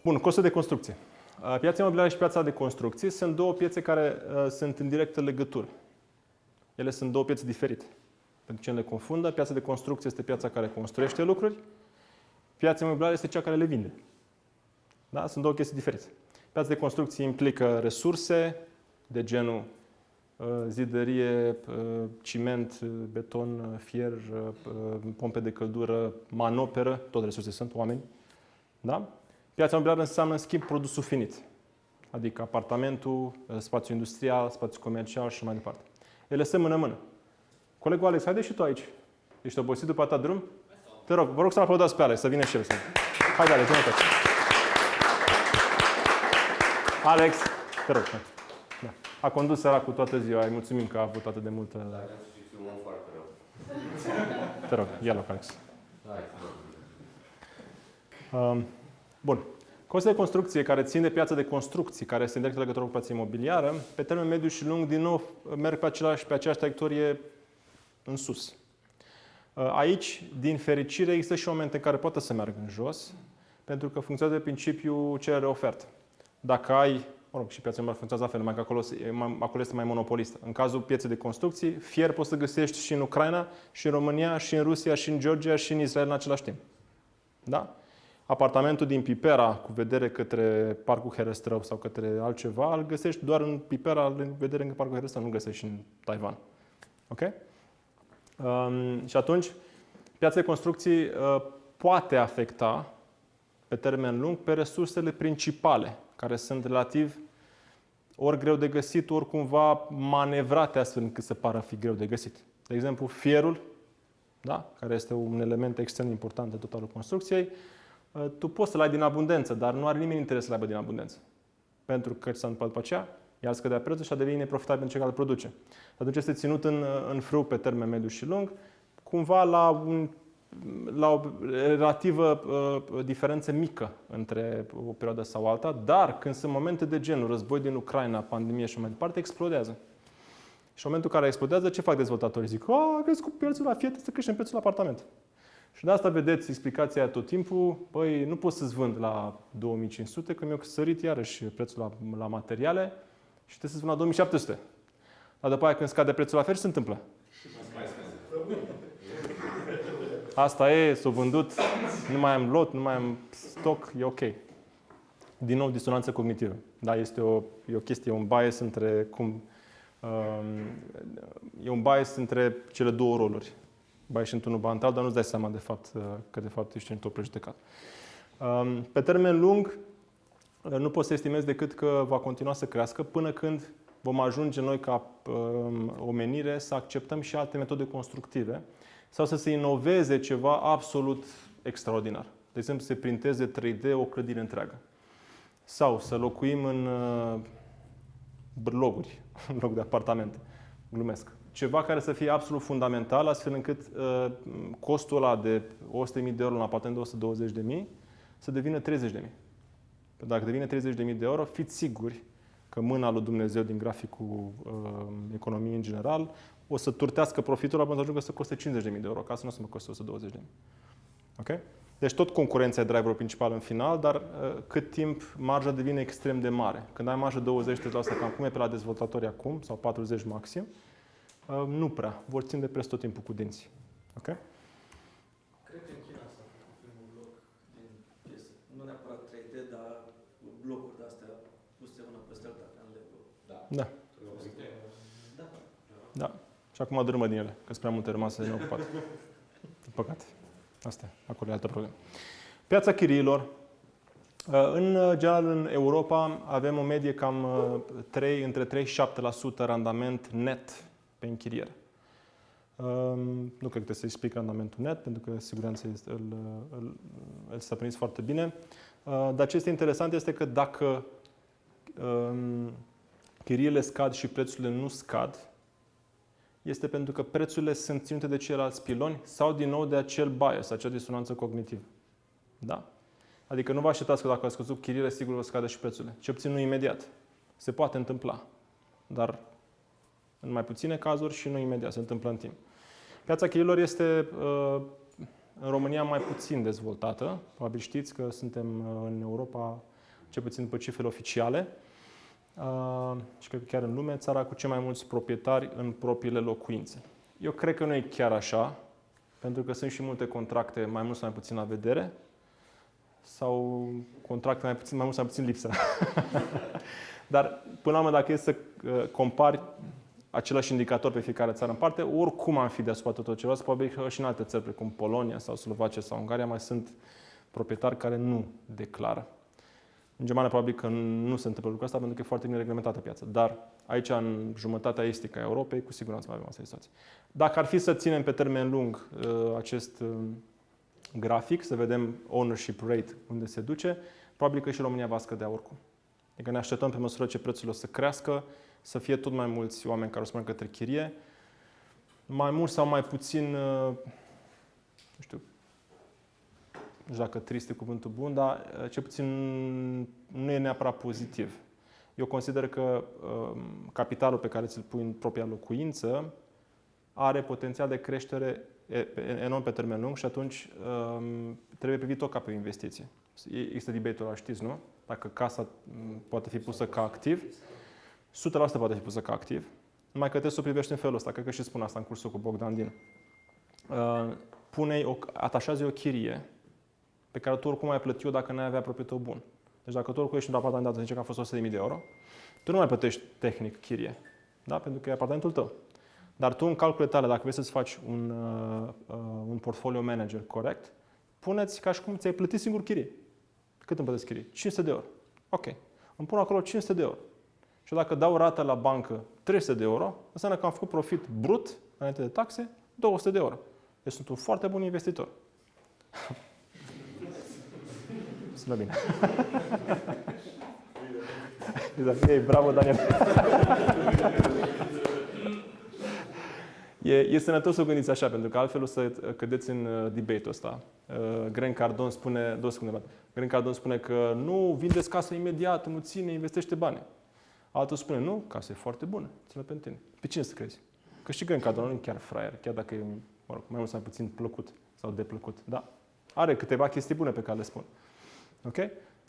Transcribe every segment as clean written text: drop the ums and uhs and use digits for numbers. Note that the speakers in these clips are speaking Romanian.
Bun, costul de construcție. Piața imobiliară și piața de construcții sunt două piețe care sunt în directă legătură. Ele sunt două piețe diferite. Pentru cine le confundă, piața de construcție este piața care construiește lucruri, piața imobiliară este cea care le vinde. Da? Sunt două chestii diferite. Piața de construcție implică resurse de genul zidărie, ciment, beton, fier, pompe de căldură, manoperă, tot resurse sunt, oameni. Da? Piața imobiliară înseamnă, în schimb, produsul finit. Adică apartamentul, spațiu industrial, spațiu comercial și mai departe. Ele se mână-mână. Colegul Alex, haide și tu aici. Ești obosit după atâta drum? Te rog, vă rog să mă aplaudați pe Alex, să vină și el. Haide, Alex, vină-te. Alex, te rog. Da. A condus săracul cu toată ziua, îi mulțumim că a avut atât de multă... Da, vreau să fiu un om foarte rău. Te rog, ia loc, Alex. Bun. Costele de construcție care țin de piața de construcții, care este în directă legătură cu piața imobiliară, pe termen mediu și lung, din nou, merg pe aceeași traiectorie în sus. Aici, din fericire, există și momente în care poate să meargă în jos, pentru că funcționează pe principiul cerere-ofertă. Dacă ai, și piața imobiliară funcționează la fel, numai că acolo este mai monopolistă. În cazul pieței de construcții, fier poți să găsești și în Ucraina, și în România, și în Rusia, și în Georgia, și în Israel în același timp. Da? Apartamentul din Pipera cu vedere către Parcul Herăstrău sau către altceva, îl găsești doar în Pipera, în vedere în Parcul Herăstrău, nu găsești în Taiwan. Ok? Și atunci, piața de construcții poate afecta pe termen lung pe resursele principale, care sunt relativ ori greu de găsit, ori cumva manevrate astfel încât să pară fi greu de găsit. De exemplu, fierul, da? Care este un element extrem de important de totalul construcției, tu poți să-l ai din abundență, dar nu are nimeni interes să-l aibă din abundență. Pentru că ce s-a întâmplat după aceea, el scădea prețul și a devenit neprofitabil pentru cel care îl produce. Atunci este ținut în frâu pe termen mediu și lung, cumva la o relativă diferență mică între o perioadă sau alta, dar când sunt momente de genul război din Ucraina, pandemie și mai departe, explodează. Și în momentul în care explodează, ce fac dezvoltatorii? Zic, a crescut prețul la fier, trebuie să creștem prețul la apartament. Și de asta vedeți explicația aia tot timpul, băi, nu pot să-ți vând la 2500, că mi-a sărit iarăși prețul la materiale și trebuie să-ți vând la 2700. Dar după aia când scade prețul la fier, ce se întâmplă? Asta e, s-a vândut, nu mai am lot, nu mai am stoc, e ok. Din nou, disonanță cognitivă. Da, e o chestie, un bias între e un bias între cele două roluri. Bai și într-unul bantal, dar nu-ți dai seama că de fapt ești într-o prejudecată. Pe termen lung, nu poți să estimezi decât că va continua să crească până când vom ajunge noi ca omenire să acceptăm și alte metode constructive sau să se inoveze ceva absolut extraordinar. De exemplu, să se printeze 3D o clădire întreagă. Sau să locuim în bârloguri, în loc de apartamente. Glumesc. Ceva care să fie absolut fundamental, astfel încât costul ăla de 100.000 de euro la apartament de 120.000 să devină 30.000. Dacă devine 30.000 de euro, fiți siguri că mâna lui Dumnezeu din graficul economiei în general o să turtească profitul ăla până să ajungă să coste 50.000 de euro, ca să nu o să mă coste 120.000. Ok? Deci tot concurența e driverul principal în final, dar cât timp marja devine extrem de mare. Când ai marjă 20-30%, cam cum e pe la dezvoltatori acum, sau 40% maxim, nu prea. Vor ține de preț tot timpul cu dinții. Ok? Cred că în China s-a făcut primul bloc din piesă. Nu neapărat 3D, dar blocuri de-astea puse una peste alta, ca în Lego. Da. Da. Da. Și acum dărâmă din ele, că sunt prea multe rămase neocupate. Din păcate. Asta e. Acolo e altă problemă. Piața chiriilor. În general, în Europa avem o medie cam între 3 și 7% randament net pe închiriere. Nu cred că trebuie să explic randamentul net, pentru că siguranța îl stăpâniți foarte bine. Dar ce este interesant este că dacă chiriile scad și prețurile nu scad, este pentru că prețurile sunt ținute de ceilalți piloni sau din nou de acel bias, acea disonanță cognitivă. Da? Adică nu vă așteptați că dacă ați scăzut chiriile, sigur vă scade și prețurile. Ce obțin nu imediat. Se poate întâmpla. Dar în mai puține cazuri și nu imediat. Se întâmplă în timp. Piața chiriilor este în România mai puțin dezvoltată. Probabil știți că suntem în Europa, cel puțin după cifrele oficiale, și cred că chiar în lume, țara cu cei mai mulți proprietari în propriile locuințe. Eu cred că nu e chiar așa, pentru că sunt și multe contracte mai mult sau mai puțin la vedere, sau contracte mai mult sau mai puțin lipsă. Dar, până la urmă, dacă e să compari același indicator pe fiecare țară în parte, oricum am fi deasupra tot ceva, probabil că și în alte țări, precum Polonia sau Slovacia sau Ungaria, mai sunt proprietari care nu declară. În Germania probabil că nu se întâmplă lucrul ăsta pentru că e foarte bine reglementată piața. Dar aici, în jumătatea estică a Europei, cu siguranță mai avem asta situație. Dacă ar fi să ținem pe termen lung acest grafic, să vedem ownership rate unde se duce, probabil că și România va scădea oricum. Adică ne așteptăm pe măsură ce prețurile o să crească, să fie tot mai mulți oameni care o să meargă către chirie, mai mult sau mai puțin, nu știu dacă trist e cuvântul bun, dar cel puțin nu e neapărat pozitiv. Eu consider că capitalul pe care ți-l pui în propria locuință are potențial de creștere enorm pe termen lung și atunci trebuie privit tot ca pe o investiție. Există debate-ul ăla, știți, nu? Dacă casa poate fi pusă ca activ, 100% poate fi pusă ca activ, numai că trebuie să o privești în felul ăsta. Cred că și spun asta în cursul cu Bogdan Din. Atașează o chirie pe care tu oricum ai plătit-o dacă n-ai avea propriul tău bun. Deci dacă tu oricum ești în apartament, zice că a fost 100.000 de euro, tu nu mai plătești tehnic chirie, da? Pentru că e apartamentul tău. Dar tu în calculele tale, dacă vrei să-ți faci un portfolio manager corect, puneți ca și cum ți-ai plătit singur chirie. Cât îmi plătesc chirie? 500 de euro. Ok. Îmi pun acolo 500 de euro. Și dacă dau rată la bancă 300 de euro, înseamnă că am făcut profit brut, înainte de taxe, 200 de euro. Deci sunt un foarte bun investitor. Sună bine. Ei, bravo, Daniel. E sănătos să o gândiți așa, pentru că altfel o să cădeți în debate-ul ăsta. Grant Cardone spune că nu vindeți casa imediat, nu ține, investește bani. Altul spune, nu, casa e foarte bună, ține pentru tine. Pe cine să crezi? Că și Grant Cardone nu e chiar fraier, chiar dacă e, mai mult sau mai puțin plăcut sau deplăcut. Da? Are câteva chestii bune pe care le spun. Ok?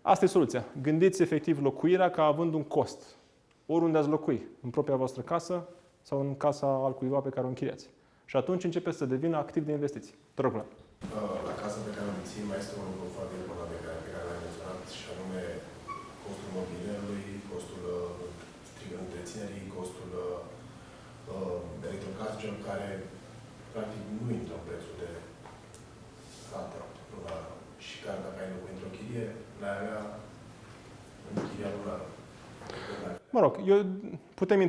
Asta e soluția. Gândiți efectiv locuirea ca având un cost. Oriunde ați locui, în propria voastră casă sau în casa altcuiva pe care o închiriați. Și atunci începe să devină activ de investiții. Te rog, Vlad. La casa pe care o țin mai este un lucru foarte important pe care l-am menționat și anume costul mobilierului, costul întreținerii, costul electrocasnicelor care practic nu intră în prețul de rată. Și care dacă ai locuit într-o chirie, l-ai avea în chiria lunară. Mă rog, putem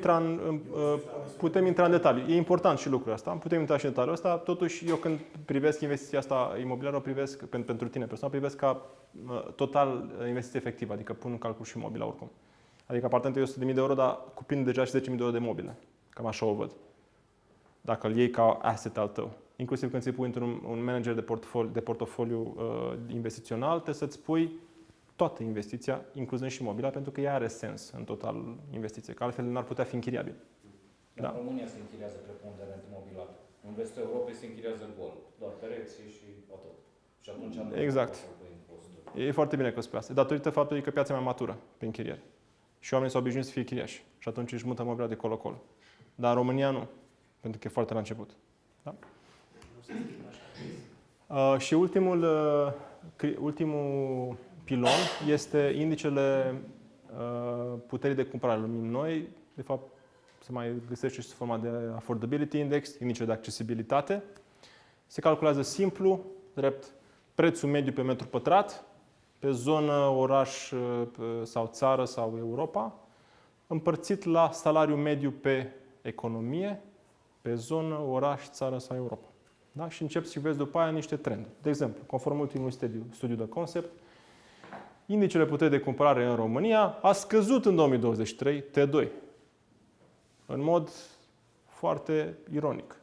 intra în detalii. E important și lucrul ăsta. Putem intra și în detaliul ăsta. Totuși, eu când privesc investiția asta imobiliară, o privesc, pentru tine personal, privesc ca total investiție efectivă. Adică pun în calcul și mobila oricum. Adică apartamentul e 100.000 de euro, dar cuprinde deja și 10.000 de euro de mobile. Cam așa o văd. Dacă îl iei ca asset al tău. Inclusiv când ți pui într-un manager de portofoliu investițional, trebuie să-ți pui toată investiția, incluzând și mobila, pentru că ea are sens în total investiție, că altfel n-ar putea fi închiriabil. Da? În România se închiriază preponderent mobilat. În vestul Europei se închiriază gol, doar pereți și atât. Și atunci am exact. E foarte bine că spui asta. Datorită faptului că piața e mai matură pe închiriere. Și oamenii s-au obișnuit să fie chiriași. Și atunci își mută mobila de colo-colo. Dar în România nu, pentru că e foarte la început. Da? Și ultimul pilon este indicele puterii de cumpărare. Îl numim noi, de fapt, se mai găsește și sub forma de affordability index, indicele de accesibilitate. Se calculează simplu, drept prețul mediu pe metru pătrat, pe zonă, oraș sau țară sau Europa, împărțit la salariul mediu pe economie, pe zonă, oraș, țară sau Europa. Da? Și începi să vezi după aia niște trenduri. De exemplu, conform ultimului studiu de concept, indicele puterii de cumpărare în România a scăzut în 2023, T2. În mod foarte ironic.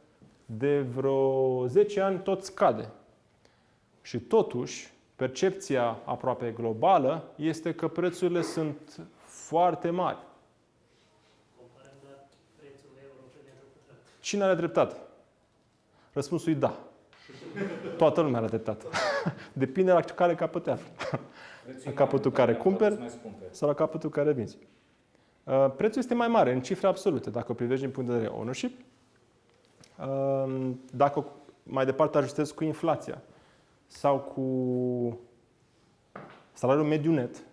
De vreo 10 ani tot scade. Și totuși, percepția aproape globală este că prețurile sunt foarte mari. Comparând la prețul euro pe metru pătrat. Cine are dreptate? Răspunsul e da. toată lumea are dreptate. Depinde la care capăt te afli. Prețul La e capătul mai care mult, cumperi mai scumpe. sau la capătul care vinzi. Prețul este mai mare în cifre absolute, dacă o privești din punct de vedere ownership. Dacă mai departe ajustezi cu inflația sau cu salariul mediu net,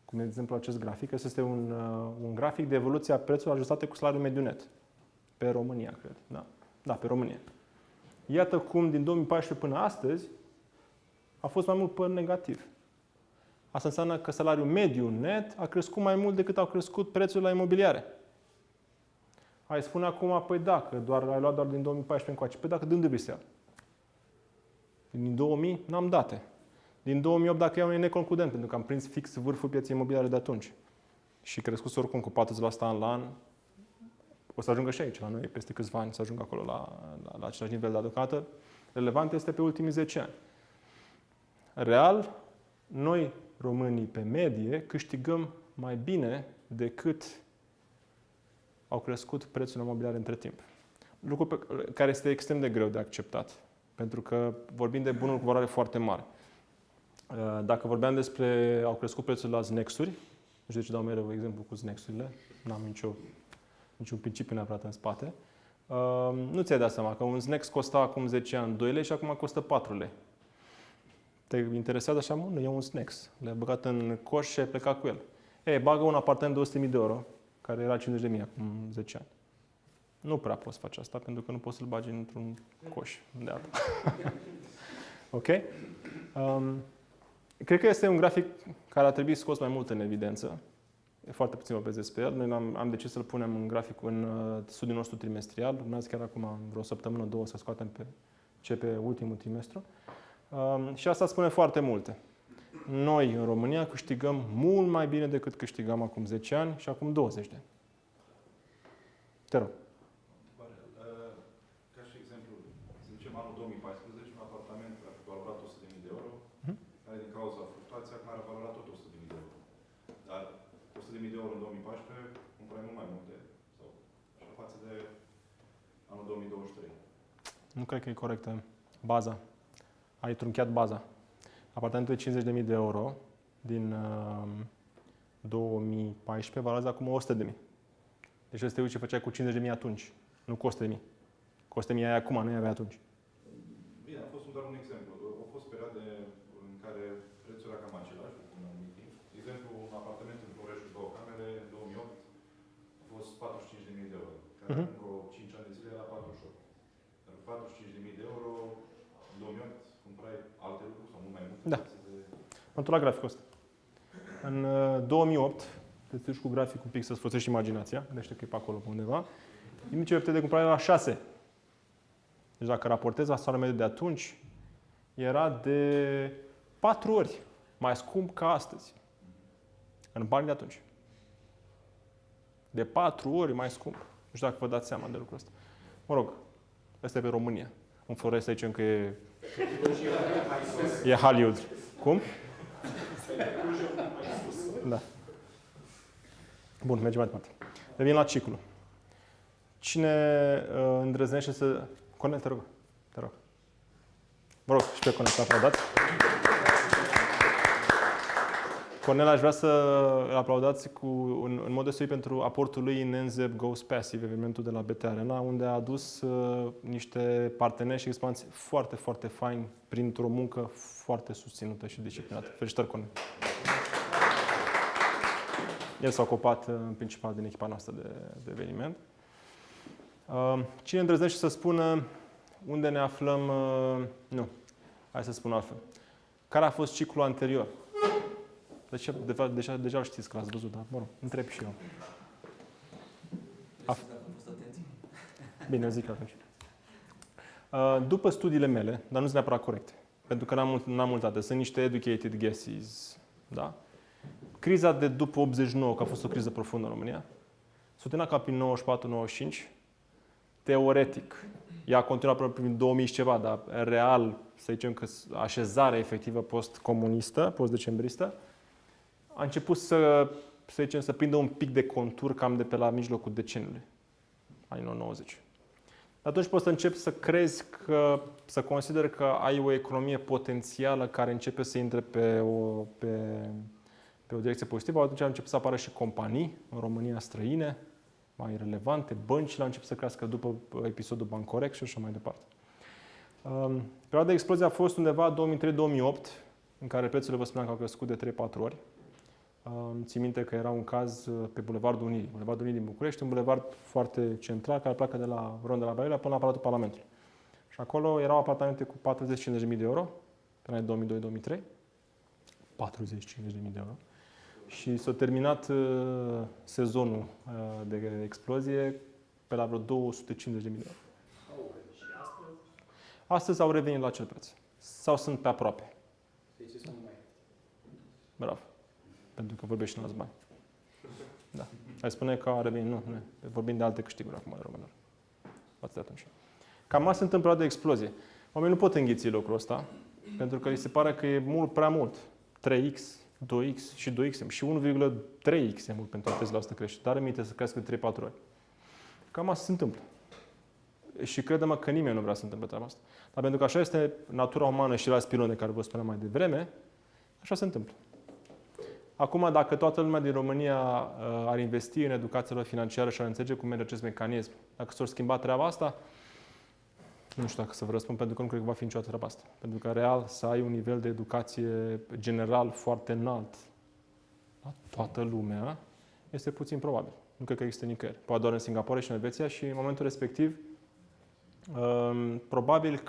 cum de exemplu acest grafic, este un grafic de evoluție a prețurilor ajustate cu salariul mediu net. Pe România, cred. Da? Da, pe România. Iată cum din 2014 până astăzi a fost mai mult pe negativ. Asta înseamnă că salariul mediu net a crescut mai mult decât au crescut prețurile la imobiliare. Ai spune acum, păi da, că ai luat doar din 2014 încoace. Păi dacă de unde vrei să iau? Din 2000 n-am date. Din 2008 dacă iau e neconcludent, pentru că am prins fix vârful pieței imobiliare de atunci. Și crescut oricum cu 40% an la an. O să ajungă și aici, la noi, peste câțiva ani, să ajungă acolo la același nivel de adăugată. Relevant este pe ultimii 10 ani. Real, noi, românii, pe medie, câștigăm mai bine decât au crescut prețurile imobiliare între timp. Lucru care este extrem de greu de acceptat, pentru că vorbim de bunuri cu valoare foarte mare. Dacă vorbeam despre au crescut prețurile la Znex-uri, nu știu de ce dau mereu exemplu cu Znex-urile, n-am niciun principiu neapărat în spate, nu ți-ai dat seama că un Znex costa acum 10 ani 2 lei și acum costă 4 lei. Te interesează așa, nu, e un Znex. Le-ai băgat în coș și ai plecat cu el. Bagă un apartament de 100.000 de euro, care era 50.000 acum 10 ani. Nu prea poți face asta, pentru că nu poți să-l bagi într-un coș de altă. Ok? Cred că este un grafic care ar trebui scos mai mult în evidență. E foarte puțin vorbesc pe el. Noi am decis să-l punem în grafic în studiul nostru trimestrial. Urmează chiar acum vreo săptămână, 2 să scoatem pe ultimul trimestru. Și asta spune foarte multe. Noi, în România, câștigăm mult mai bine decât câștigam acum 10 ani și acum 20 de ani. Te rog. Ca și exemplu, să zicem anul 2014, un apartament a valorat 100.000 de euro, care din cauza fluctuației acum are valorat tot 100.000 de euro. Dar 100.000 de euro în 2014 cumpărai mult mai multe, sau așa față de anul 2023. Nu cred că e corectă baza. Ai trunchiat baza. Apartamentul de 50.000 de euro din 2014 valorează acum 100.000. Deci ăsta e ce făceai cu 50.000 atunci, nu cu 100.000. Cu 100.000 ai acum, nu ai atunci. Bine, a fost doar un exemplu. Au fost perioade în care prețul era cam același, cu un anumit timp. De exemplu, un apartament în Florești cu 2 camere, în 2008, a fost 45.000 de euro. Care încă 5 ani de zile era 48. Dar cu 45.000 de euro, în 2008, cumpărai alte lucruri sau mult mai multe. Da. Am întors la graficul ăsta. În 2008, te duci cu graficul un pic să-ți folosești imaginația, gândește că e pe acolo pe undeva, indicele de cumpărare era 6. Deci dacă raportezi la salariul mediu de atunci, era de 4 ori mai scump ca astăzi. În bani de atunci. De 4 ori mai scump. Nu știu dacă vă dați seama de lucrul ăsta. Mă rog, ăsta e pe România. În Florești să zicem că e Hollywood. Cum? Da. Bun, mergem mai departe. Revin la ciclu. Cine îndrăznește să... Cornel, te rog. Te rog. Vă rog, și pe Cornel să aplaudați. Cornel, aș vrea să îl aplaudați în mod deosebit pentru aportul lui în NZEP Goes Passive, evenimentul de la BT Arena, unde a adus niște parteneri și expanți foarte, foarte faini printr-o muncă foarte susținută și disciplinată. Felicitări, Cornel! El s-a ocupat în principal din echipa noastră de eveniment. Cine îndrăznește să spună unde ne aflăm? Nu. Hai să spun altfel. Care a fost ciclul anterior? Deja îl știți că l-ați văzut, dar mă rog, întreb și eu. Bine, zic eu atunci. După studiile mele, dar nu sunt neapărat corecte, pentru că n-am multe date, sunt niște educated guesses, da? Criza de după 89, că a fost o criză profundă în România, s-a terminat ca prin 94-95, teoretic, ea a continuat până prin 2000 și ceva, dar real, să zicem că așezarea efectivă post-comunistă, post-decembristă, a început să prindă un pic de contur cam de pe la mijlocul deceniului, anii 90. Atunci poți să începi să crezi să consideri că ai o economie potențială care începe să intre pe o direcție pozitivă. Atunci încep să apară și companii în România străine, mai relevante, băncile au început să crească după episodul Bancorec și așa mai departe. Perioada de explozie a fost undeva 2003-2008, în care prețurile, vă spuneam, că au crescut de 3-4 ori. Țin minte că era un caz pe Bulevardul Unirii. Bulevardul Unirii din București, un bulevard foarte central, care pleacă de la Ronda la Brailia până la Palatul Parlamentului. Și acolo erau apartamente cu 40-50.000 de euro, până în 2002-2003. 40-50.000 de euro. Și s-a terminat sezonul de explozie pe la vreo 250.000 de euro. Și astăzi? Astăzi au revenit la acel preț. Sau sunt pe aproape. Deci sunt mai. Bravo. Pentru că vorbești în alți bani. Da. Ai spune că a revenit. Nu. Vorbim de alte câștiguri acum de românilor. Față de atunci. Cam asta se întâmplă de explozie. Oamenii nu pot înghiți lucrul ăsta, pentru că li se pare că e mult prea mult. 3x, 2x și 2x și 1,3x e mult pentru a Tesla să crește. Dar aminte să crească de 3-4 ori. Cam asta se întâmplă. Și crede-mă că nimeni nu vrea să se întâmple treaba asta. Dar pentru că așa este natura umană și la spirone care vă spuneam mai devreme, așa se întâmplă. Acum, dacă toată lumea din România ar investi în educația lor financiară și ar înțelege cum merge acest mecanism, dacă s-ar schimba treaba asta, nu știu dacă să vă răspund, pentru că nu cred că va fi niciodată treaba asta. Pentru că, real, să ai un nivel de educație general foarte înalt la toată lumea, este puțin probabil. Nu cred că există nicăieri. Poate doar în Singapore și în Elveția și în momentul respectiv, probabil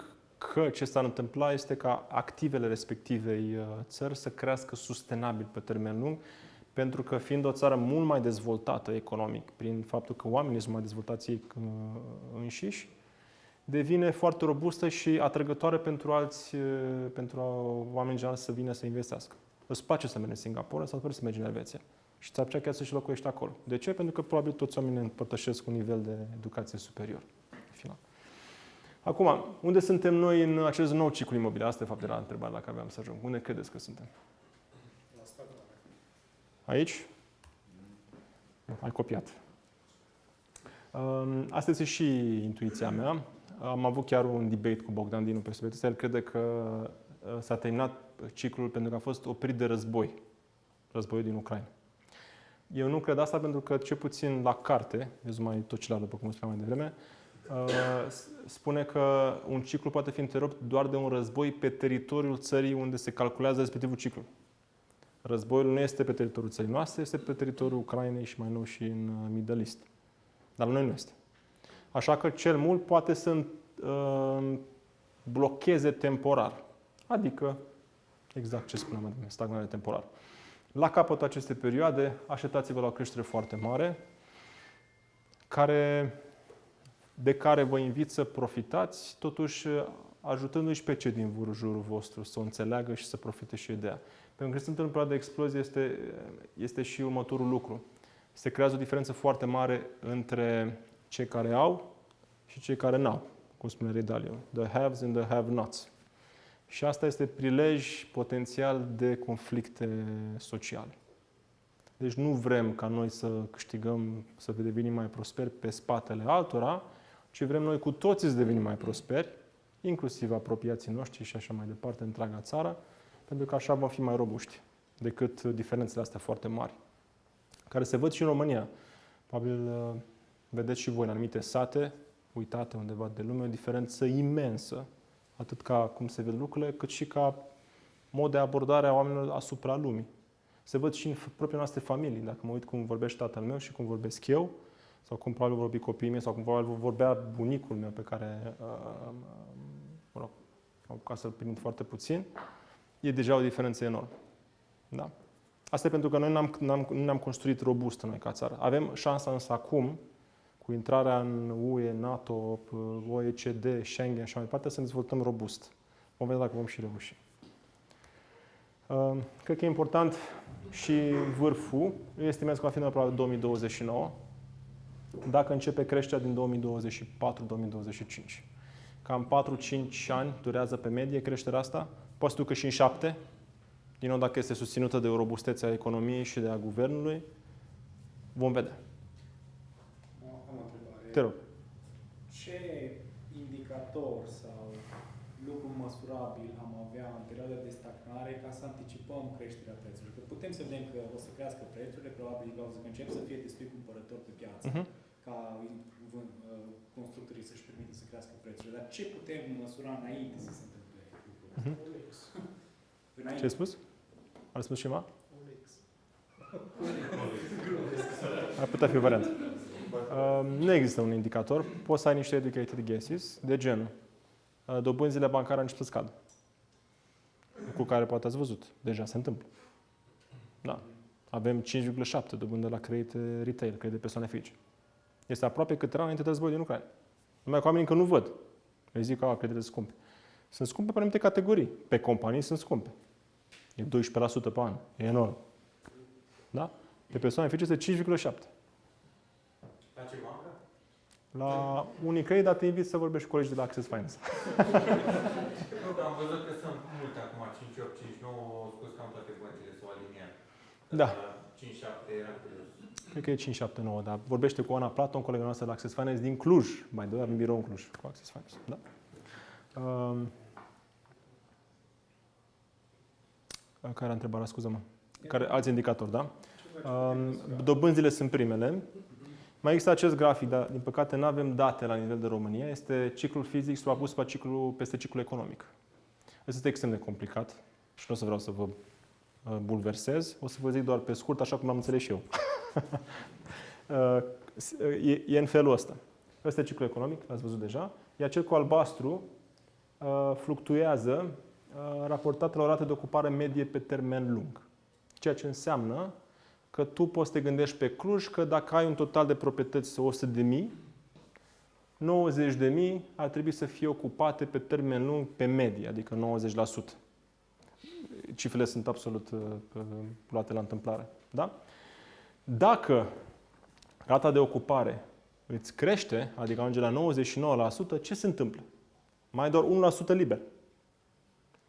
că ce s-ar întâmpla este ca activele respectivei țări să crească sustenabil pe termen lung, pentru că fiind o țară mult mai dezvoltată economic, prin faptul că oamenii sunt mai dezvoltați ei înșiși, devine foarte robustă și atrăgătoare pentru oameni general să vină să investească. Îți place să mergi în Singapore sau să mergi în Elveția. Și ți-ar plăcea chiar să-și locuiești acolo. De ce? Pentru că probabil toți oamenii împărtășesc un nivel de educație superior. Final. Acum, unde suntem noi în acest nou ciclu imobiliar? Asta, de fapt, era întrebarea la care aveam să ajung. Unde credeți că suntem? La stagnare. Aici? Ai copiat. Asta este și intuiția mea. Am avut chiar un debate cu Bogdan Dinu pe subiectul ăsta. El crede că s-a terminat ciclul pentru că a fost oprit de război. Războiul din Ucraina. Eu nu cred asta pentru că, cel puțin la carte, mai Tocilea, după cum spuneam mai devreme, spune că un ciclu poate fi întrerupt doar de un război pe teritoriul țării unde se calculează respectivul ciclu. Războiul nu este pe teritoriul țării noastre, este pe teritoriul Ucrainei și mai nou și în Middle East. Dar la noi nu este. Așa că cel mult poate să blocheze temporar. Adică, exact ce spuneam mai devreme, stagnare temporară. La capătul acestei perioade, așteptați-vă la o creștere foarte mare, de care vă invit să profitați, totuși ajutându-și pe cei din jurul vostru să o înțeleagă și să profite și de ea. Pentru că sunt în perioada de explozie este și următorul lucru. Se creează o diferență foarte mare între cei care au și cei care n-au, cum spune Ray Dalio. The haves and the have-nots. Și asta este prilej potențial de conflicte sociale. Deci nu vrem ca noi să câștigăm, să devenim mai prosperi pe spatele altora, ci vrem noi cu toții să devenim mai prosperi, inclusiv apropiații noștri și așa mai departe, întreaga țară, pentru că așa vom fi mai robuști decât diferențele astea foarte mari, care se văd și în România. Probabil vedeți și voi în anumite sate, uitate undeva de lume, o diferență imensă, atât ca cum se ved lucrurile, cât și ca mod de abordare a oamenilor asupra lumii. Se văd și în propriile noastre familii. Dacă mă uit cum vorbește tatăl meu și cum vorbesc eu, sau cum probabil vorbi copiii mei, sau cum probabil vorbea bunicul meu pe care, ca să-l prind foarte puțin, e deja o diferență enormă. Da? Asta e pentru că noi nu ne-am construit robust noi ca țară. Avem șansa însă acum, cu intrarea în UE, NATO, OECD, Schengen și așa mai departe, să ne dezvoltăm robust. Vom vedea dacă vom și reuși. Cred că e important și vârful. Eu estimez că va fi în aproape 2029, dacă începe creșterea din 2024-2025. Cam 4-5 ani durează pe medie creșterea asta. Poate să ducă și în 7, din nou dacă este susținută de o robustețe a economiei și de a guvernului. Vom vedea. Am o întrebare. Te rog. Ce probabil am avea în perioada de stagnare ca să anticipăm creșterea prețurilor. Că putem să vedem că o să crească prețurile, probabil din cauza că încep să fie destui cumpărători pe piață, ca constructorii să-și permită să crească prețurile. Dar ce putem măsura înainte să se întâmple lucrul ăsta? Ce ai spus? Ar spus ceva? Ar putea fi o variantă. Nu există un indicator. Poți să ai niște educated guesses de genul. Dobânzile bancare încep să scadă. Cu care poate ați văzut. Deja se întâmplă. Da. Avem 5,7 dobândă la credit retail, credit de persoane fizice. Este aproape cât era înainte de războiul din Ucraina. Numai că oamenii încă nu văd. Îi zic că creditele sunt scumpe. Sunt scumpe pe anumite categorii. Pe companii sunt scumpe. E 12% pe an. E enorm. Da? Pe persoane fizice este 5,7. La ce bancă? La Unicredit, dar te invit să vorbești cu colegii de la Access Finance. Nu, că am văzut că sunt multe acum, 5, 8, 5, 9, au spus că am toate băncile s-au aliniat. Da. 5, 7 era curios. Cred că e 5, 7, 9, dar vorbește cu Ana Platon, colega noastră de la Access Finance din Cluj. Mai doi avem birou în Cluj cu Access Finance. Da? Care a întrebarea, scuză-mă? Care, alți indicatori, da? Dobânzile sunt primele. Mai există acest grafic, dar din păcate nu avem date la nivel de România. Este ciclul fizic suprapus peste ciclul economic. Este extrem de complicat și nu o să vreau să vă bulversez. O să vă zic doar pe scurt, așa cum am înțeles și eu. E în felul ăsta. Ăsta e ciclul economic, l-ați văzut deja. Iar cel cu albastru fluctuează raportat la o rată de ocupare medie pe termen lung. Ceea ce înseamnă că tu poți să te gândești pe Cluj că dacă ai un total de proprietăți 100.000, 90.000 ar trebui să fie ocupate pe termen lung pe medie, adică 90%. Cifrele sunt absolut luate la întâmplare. Da? Dacă rata de ocupare îți crește, adică ajunge la 99%, ce se întâmplă? Mai e doar 1% liber.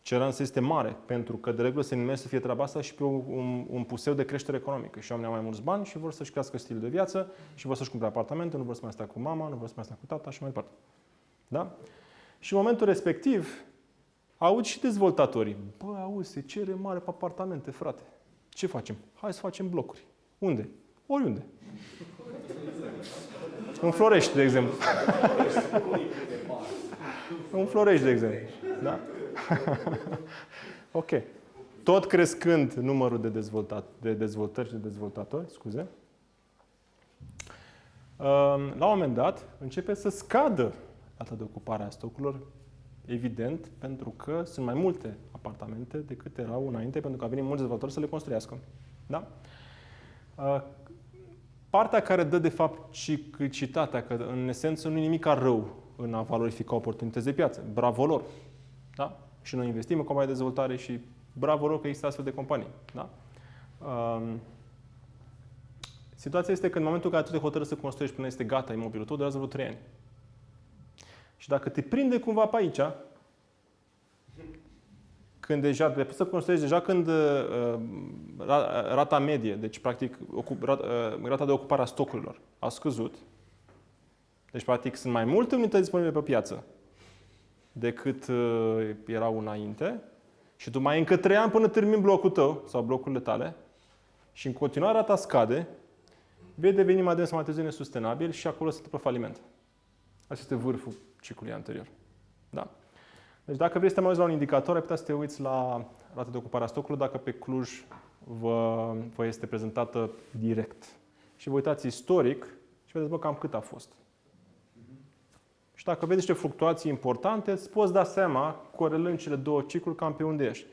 Cereranța este mare, pentru că de regulă se numește să fie treaba asta și pe un puseu de creștere economică. Și oamenii au mai mulți bani și vor să-și crească stilul de viață și vor să-și cumpere apartamente, nu vor să mai stea cu mama, nu vor să mai stea cu tata și mai departe. Da? Și în momentul respectiv, aud și dezvoltatorii. Bă, auzi, se cere mare pe apartamente, frate. Ce facem? Hai să facem blocuri. Unde? Oriunde. În Florești, de exemplu. În Florești, de exemplu. Da? Ok. Tot crescând numărul de dezvoltări și de dezvoltatori, scuze, la un moment dat începe să scadă rata de ocupare a stocurilor, evident, pentru că sunt mai multe apartamente decât erau înainte, pentru că au venit mulți dezvoltatori să le construiască. Da? Partea care dă, de fapt, ciclicitatea, că în esență nu e nimic rău în a valorifica oportunități de piață. Bravo lor! Da? Și noi investim în companii de dezvoltare și bravo lor că există astfel de companii. Da? Situația este că în momentul în care tu te hotărâi să construiești până este gata imobilul tău, durează vreo 3 ani. Și dacă te prinde cumva pe aici, când deja, de să construiești deja când rata medie, deci practic rata de ocupare a stocurilor a scăzut, deci practic sunt mai multe unități disponibile pe piață decât erau înainte și tu mai ai încă 3 ani până termin blocul tău sau blocurile tale și în continuare rata scade, vei deveni mai des mai târziu nesustenabil și acolo se întâmplă faliment. Asta este vârful ciclului anterior. Da? Deci dacă vrei să te mai uiți la un indicator, ai putea să te uiți la rata de ocupare a stocurilor dacă pe Cluj vă este prezentată direct. Și vă uitați istoric și vedeți, bă, cam cât a fost. Și dacă vezi niște fluctuații importante, îți poți da seama, corelând cele două cicluri, cam pe unde ești.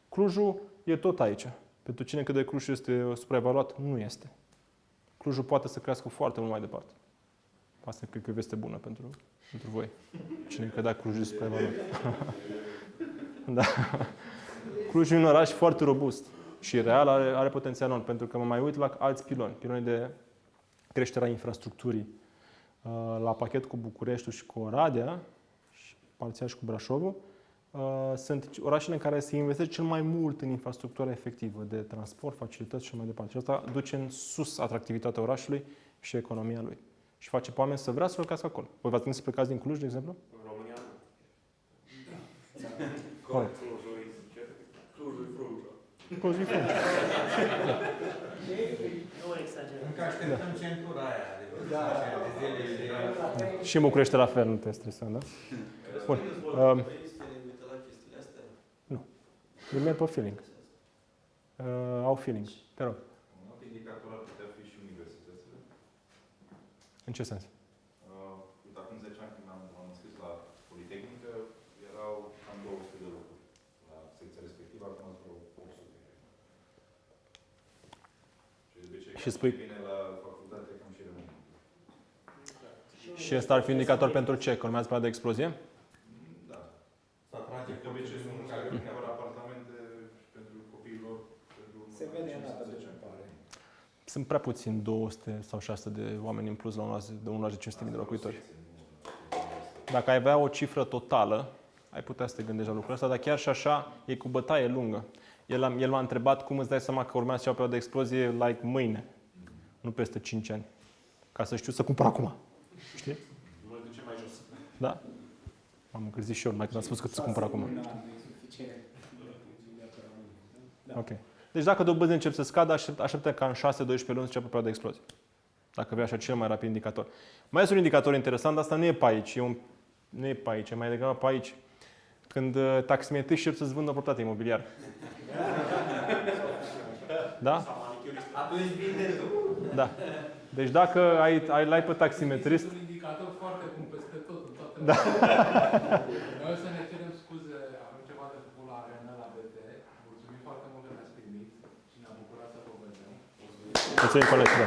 Clujul e tot aici. Pentru cine crede că Clujul este supraevaluat, nu este. Clujul poate să crească foarte mult mai departe. Asta cred că e veste bună pentru voi. Cine credea că Clujul este supraevaluat. Da. Clujul e un oraș foarte robust și real are potențial enorm, pentru că mă mai uit la alți piloni. Piloni de creșterea infrastructurii. La pachet cu Bucureștiul și cu Oradea, și parțial și cu Brașovul, sunt orașele în care se investește cel mai mult în infrastructura efectivă de transport, facilități și mai departe. Și asta duce în sus atractivitatea orașului și economia lui. Și face pe oameni să vrea să locuiască acolo. Voi v-ați gândit să plecați din Cluj, de exemplu? În România? Corect. Clujul e Frunza. Clujul e Frunza. Nu exagerăm. Încă așteptăm centura aia de zile. Și în București la fel, nu te stresa, da? Bun. Uite la chestiile astea. Eu merg pe feeling. Au feeling. Te rog. Un alt indicator ar putea fi și universitățile. În ce sens? Uite, acum 10 ani când m-am înscris la Politehnică, erau cam 200 de locuri la secția respectivă, acum sunt vreo 800. Și de obicei, Și spui- cine vine la facultate, cam și rămâne. Și ăsta ar fi indicator pentru ce? Că urmează perioada de explozie? Da. Să atrage De obicei sunt care cumpără apartamente pentru copiilor pentru Se vede în 5 data de 10 ani. ocupare. Sunt prea puțin 200 sau 600 de oameni în plus la un oraș de 500.000 de locuitori. Dacă ai avea o cifră totală, ai putea să te gândești la lucrul ăsta, dar chiar și așa e cu bătaie lungă. El m-a întrebat cum îți dai seama că urmează să iau o perioadă de explozie like mâine, nu peste 5 ani. Ca să știu să cumpăr acum. Știi? Nu mai duce mai jos. Da. M-am încălzit și eu, mai când am spus că să cumpăr acum. Un an e suficient. Da. Ok. Deci dacă dobânzile încep să scadă, așteptă ca în 6-12 luni să înceapă perioada de explozie. Dacă vei așa cel mai rapid indicator. Mai este un indicator interesant, dar asta nu e pe aici. Nu e pe aici, e mai degrabă pe aici. Când taximetriști încep să-ți vândă o proprietate imobiliară. Da? Atunci vinde tu. Da. Deci dacă ai pe taximetrist, Este un indicator foarte bun peste tot, în toate Da. Noi o să ne cerem scuze, avem ceva de făcut la arena, la BT. Mulțumim foarte mult că ne-ați primit și ne-am bucurat să vă vedem. mulțumim colegi. Da.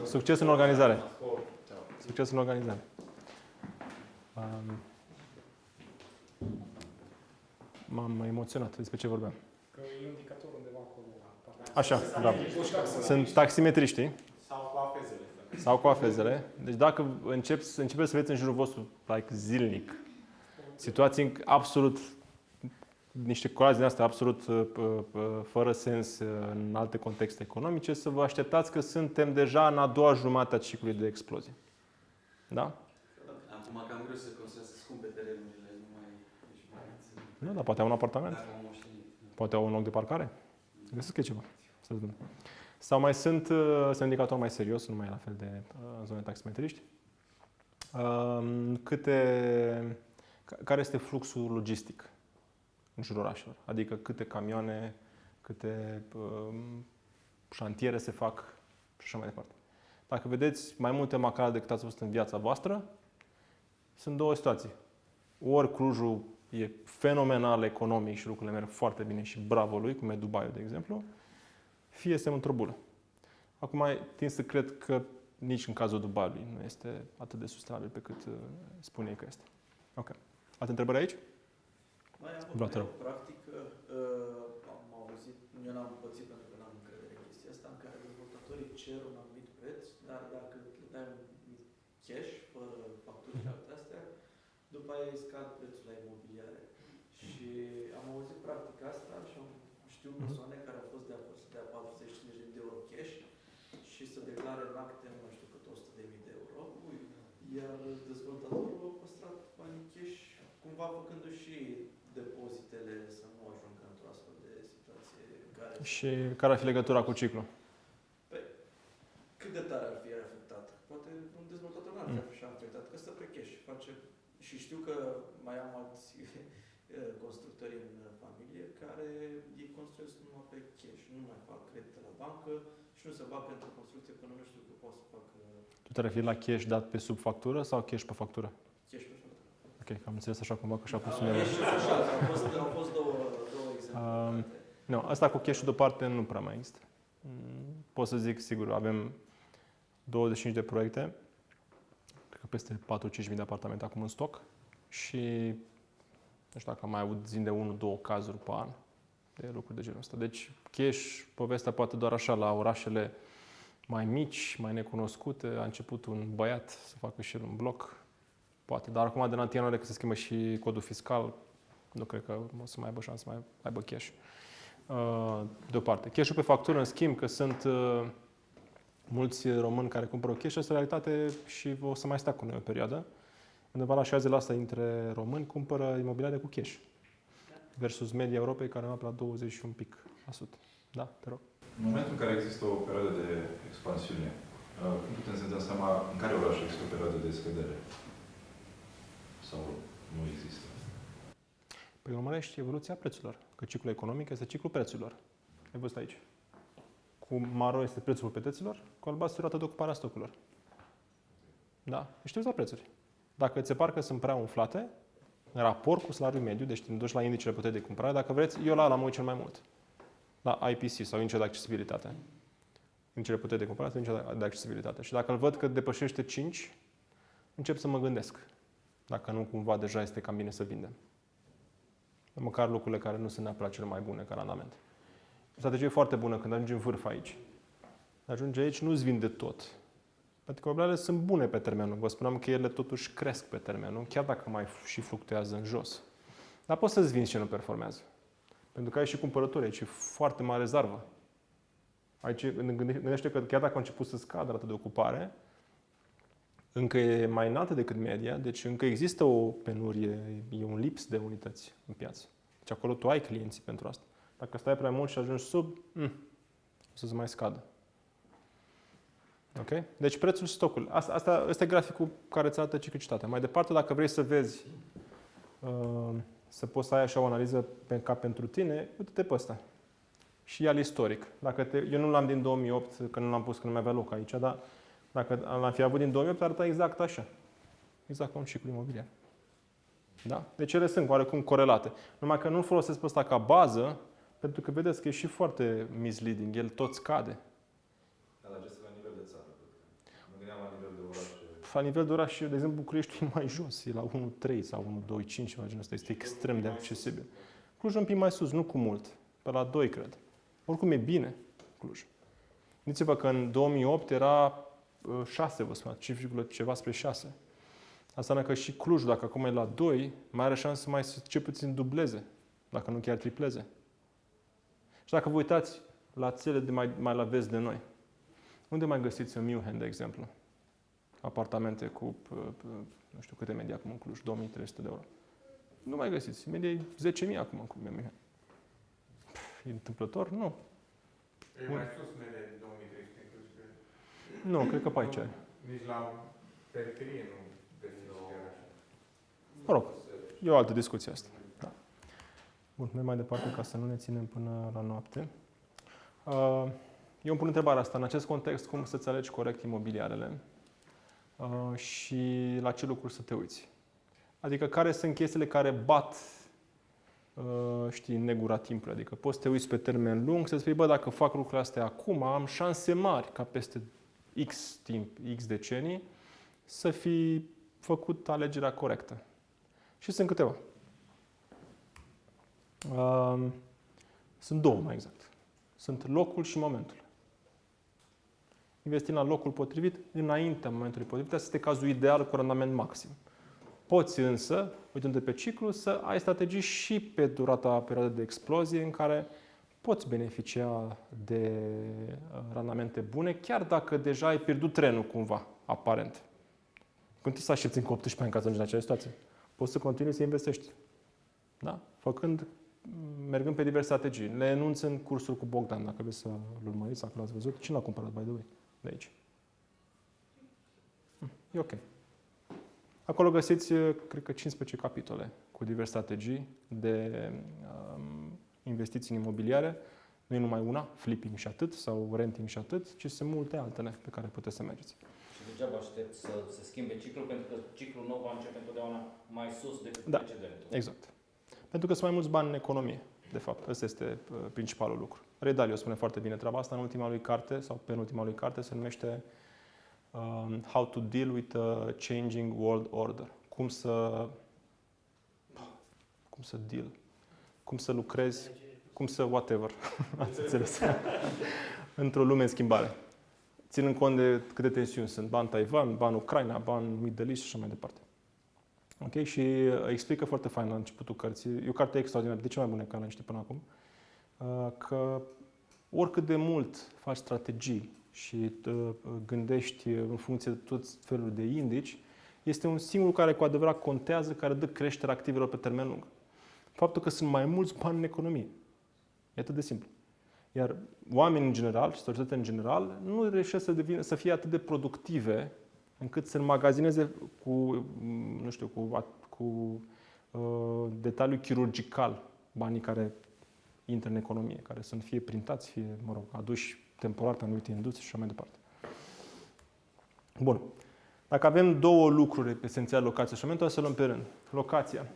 Succes în organizare. Succes în organizare. M-am emoționat despre ce vorbeam. Că e indicator undeva acolo. Așa, da. Sunt taximetriștii sau cu afezele. Deci dacă începeți să vedeți în jurul vostru, like, zilnic, situații absolut, niște colazi din astea absolut fără sens în alte contexte economice, să vă așteptați că suntem deja în a doua jumătate a ciclului de explozie. Da? Acum cam greu să construiesc scumpe terenurile, nu mai ești mai Nu, dar poate au un apartament. Dacă am moștenit. Poate au un loc de parcare. Găsesc ceva. Să vedem. Sau mai sunt indicatori mai serios, nu mai e la fel de zone taximetriști. Care este fluxul logistic în jurul orașelor? Adică câte camioane, câte șantiere se fac și așa mai departe. Dacă vedeți mai multe macale decât ați văzut în viața voastră, sunt două situații. Ori Clujul e fenomenal economic și lucrurile merg foarte bine și bravo lui, cum e Dubai, de exemplu, fie suntem într-o bulă. Acum tind să cred că nici în cazul Dubaiului nu este atât de sustenabil pe cât spune ei că este. Ok. Alte întrebări aici? Mai am Vlad, te rog. o practică, am auzit, eu n-am pățit pentru că n-am încredere în chestia asta, în care dezvoltatorii cer un anumit preț, dar dacă le dai un cash, fără facturi și alte astea, după aia îi scad prețul la imobiliare. Și am auzit practica asta și știu persoane care au fost de acord să dea 40-50 de euro cash și să declare în acte, nu știu cât, 100.000 de euro, iar dezvoltatorul a păstrat banii cash, cumva făcându-și și depozitele să nu ajungă într-o astfel de situație în care... Și care ar fi legătura cu ciclul? Cât de tare ar fi afectat? Poate un dezvoltator n-ar fi așa afectat, că stă pe cash, face... Și știu că mai am alți constructori în familie care ei construiesc numai pe cash, nu mai fac credite la bancă și nu se bag pentru construcție până nu știu că pot să fac Tu te referi la cash dat pe sub factură sau cash pe factură? cash pe factură. Ok, că am înțeles așa cumva că și-a pus unele. Așa, au fost două exemple. Nu, asta cu cash-ul deoparte nu prea mai există. Pot să zic, sigur, avem 25 de proiecte, cred că peste 4-5.000 de apartamente acum în stoc și nu știu dacă am mai avut zi de 1-2 cazuri pe an de lucruri de genul ăsta. Deci cash, povestea poate doar așa la orașele mai mici, mai necunoscute. A început un băiat să facă și el un bloc, poate, dar acum de la 1 ianuarie că se schimbă și codul fiscal, nu cred că o să mai aibă șansă să mai aibă cash. Deoparte. Cash-ul pe factură, în schimb, că sunt mulți români care cumpără cash, asta e realitate și o să mai stea cu noi o perioadă. Undeva la 60% dintre români cumpără imobiliare cu cash. Versus media Europei, care am la 20 și un pic la sută. Da, te rog. În momentul în care există o perioadă de expansiune, cum putem să ne dăm seama în care oraș există o perioadă de scădere? Sau nu există? Păi urmărești evoluția prețurilor. Că ciclul economic este ciclul prețurilor. Ai văzut aici. Cu maro este prețul proprietăților, cu albastru rata de ocupare a stocurilor. Da? Deci la prețuri. Dacă ți se par că sunt prea umflate, în raport cu salariul mediu, deci te duci la indicele puterii de cumpărare, dacă vreți, eu la ăla mă uit cel mai mult. La IPC sau indicele de accesibilitate. Indicele puterii de cumpărare sau indicele de accesibilitate. Și dacă îl văd că depășește 5, încep să mă gândesc. Dacă nu, cumva deja este cam bine să vindem. Măcar lucrurile care nu sunt neapărat cele mai bune ca randament. O strategie foarte bună când ajungi în vârf aici. Ajungi aici, nu-ți vinde tot. Pentru că imobiliarele sunt bune pe termen lung. Vă spuneam că ele totuși cresc pe termen lung, chiar dacă mai și fluctuează în jos. Dar poți să-ți vinzi ce nu performează. Pentru că ai și cumpărători aici, e foarte mare rezervă. Aici, gândește că chiar dacă a început să scadă rata de ocupare, încă e mai înaltă decât media, deci încă există o penurie, e un lips de unități în piață. Deci acolo tu ai clienții pentru asta. Dacă stai prea mult și ajungi sub, o să-ți mai scadă. Ok? Deci prețul și stocul. Asta este graficul care îți arată ciclicitatea. Mai departe, dacă vrei să vezi, să poți să ai așa o analiză ca pentru tine, uite-te pe ăsta. Și ia-l istoric. Eu nu l-am din 2008, că nu l-am pus, că nu mai avea loc aici, dar dacă l-am fi avut din 2008, arăta exact așa. Exact cum și cu imobiliar. Da? Deci ele sunt oarecum corelate. Numai că nu folosesc pe ăsta ca bază, pentru că vedeți că e și foarte misleading. El tot scade. Dar acesta la nivel de țară. Mă gândeam la nivel de oraș. La nivel de oraș, de exemplu, București e mai jos. E la 1,3 sau 1,25, ceva genul ăsta. Este extrem de accesibil. Cluj un pic mai sus, nu cu mult. Pe la 2, cred. Oricum e bine, Cluj. Gândiți-vă că în 2008 era 6, vă spun, 5, ceva spre 6. Asta înseamnă că și Cluj, dacă acum e la 2, mai are șansă mai să ce puțin dubleze, dacă nu chiar tripleze. Și dacă vă uitați la țele de mai la vest de noi, unde mai găsiți în München, de exemplu? Apartamente cu, nu știu câte medii acum în Cluj, 2300 de euro. Nu mai găsiți. Media e 10.000 acum în München. E întâmplător? Nu. E mai sus media de 2300 în Cluj, cred. Nu, cred că pe aici. Nici la periferie nu găsiți chiar așa. Mă rog, e o altă discuție asta. Da. Bun, merg mai departe ca să nu ne ținem până la noapte. Eu îmi pun întrebarea asta. În acest context, cum să-ți alegi corect imobiliarele și la ce lucruri să te uiți? Adică care sunt chestiile care bat negura timpului. Adică poți să te uiți pe termen lung, să spui, dacă fac lucrurile astea acum, am șanse mari ca peste X timp, X decenii, să fi făcut alegerea corectă. Și sunt câteva. Sunt două, mai exact. Sunt locul și momentul. Investim la locul potrivit înaintea momentului potrivit. Asta este cazul ideal cu randament maxim. Poți însă, uitându-te pe ciclu, să ai strategii și pe durata perioadei de explozie în care poți beneficia de randamente bune, chiar dacă deja ai pierdut trenul cumva, aparent. Când să aștepți încă 18 ani ca să ajungi în acea situație, poți să continui să investești. Da? Mergând pe diverse strategii. Le enunț în cursul cu Bogdan, dacă vreți să-l urmăriți, dacă l-ați văzut. Cine l-a cumpărat, by the way? De aici. E ok. Acolo găsiți, cred că, 15 capitole cu diverse strategii de investiții în imobiliare. Nu e numai una, flipping și atât, sau renting și atât, ci sunt multe altele pe care puteți să mergeți. Și degeaba aștept să se schimbe ciclul, pentru că ciclul nou va începe întotdeauna mai sus decât Da, precedentul. exact. Pentru că sunt mai mulți bani în economie, de fapt. Ăsta este principalul lucru. Ray Dalio spune foarte bine treaba asta în ultima lui carte, sau penultima lui carte, se numește How to Deal with a Changing World Order. Cum să deal, cum să lucrezi, cum să whatever, ați înțeles, într-o lume în schimbare. Ținând cont de câte tensiuni sunt, ban Taiwan, ban Ucraina, ban Middle East și așa mai departe. Ok? Și explică foarte fain la începutul cărții, e o carte extraordinară, de ce mai bună ca la niște până acum, că oricât de mult faci strategii și gândești în funcție de tot felul de indici, este un singur care cu adevărat contează, care dă creștere activelor pe termen lung. Faptul că sunt mai mulți bani în economie. E atât de simplu. Iar oamenii în general și societatea în general nu reușesc să fie atât de productive încât să înmagazineze cu detaliu chirurgical banii care intră în economie, care să nu fie printați, fie, aduși temporar pe anumite industrie și așa mai departe. Bun. Dacă avem două lucruri esențiale, locația și momentul, să luăm pe rând. Locația.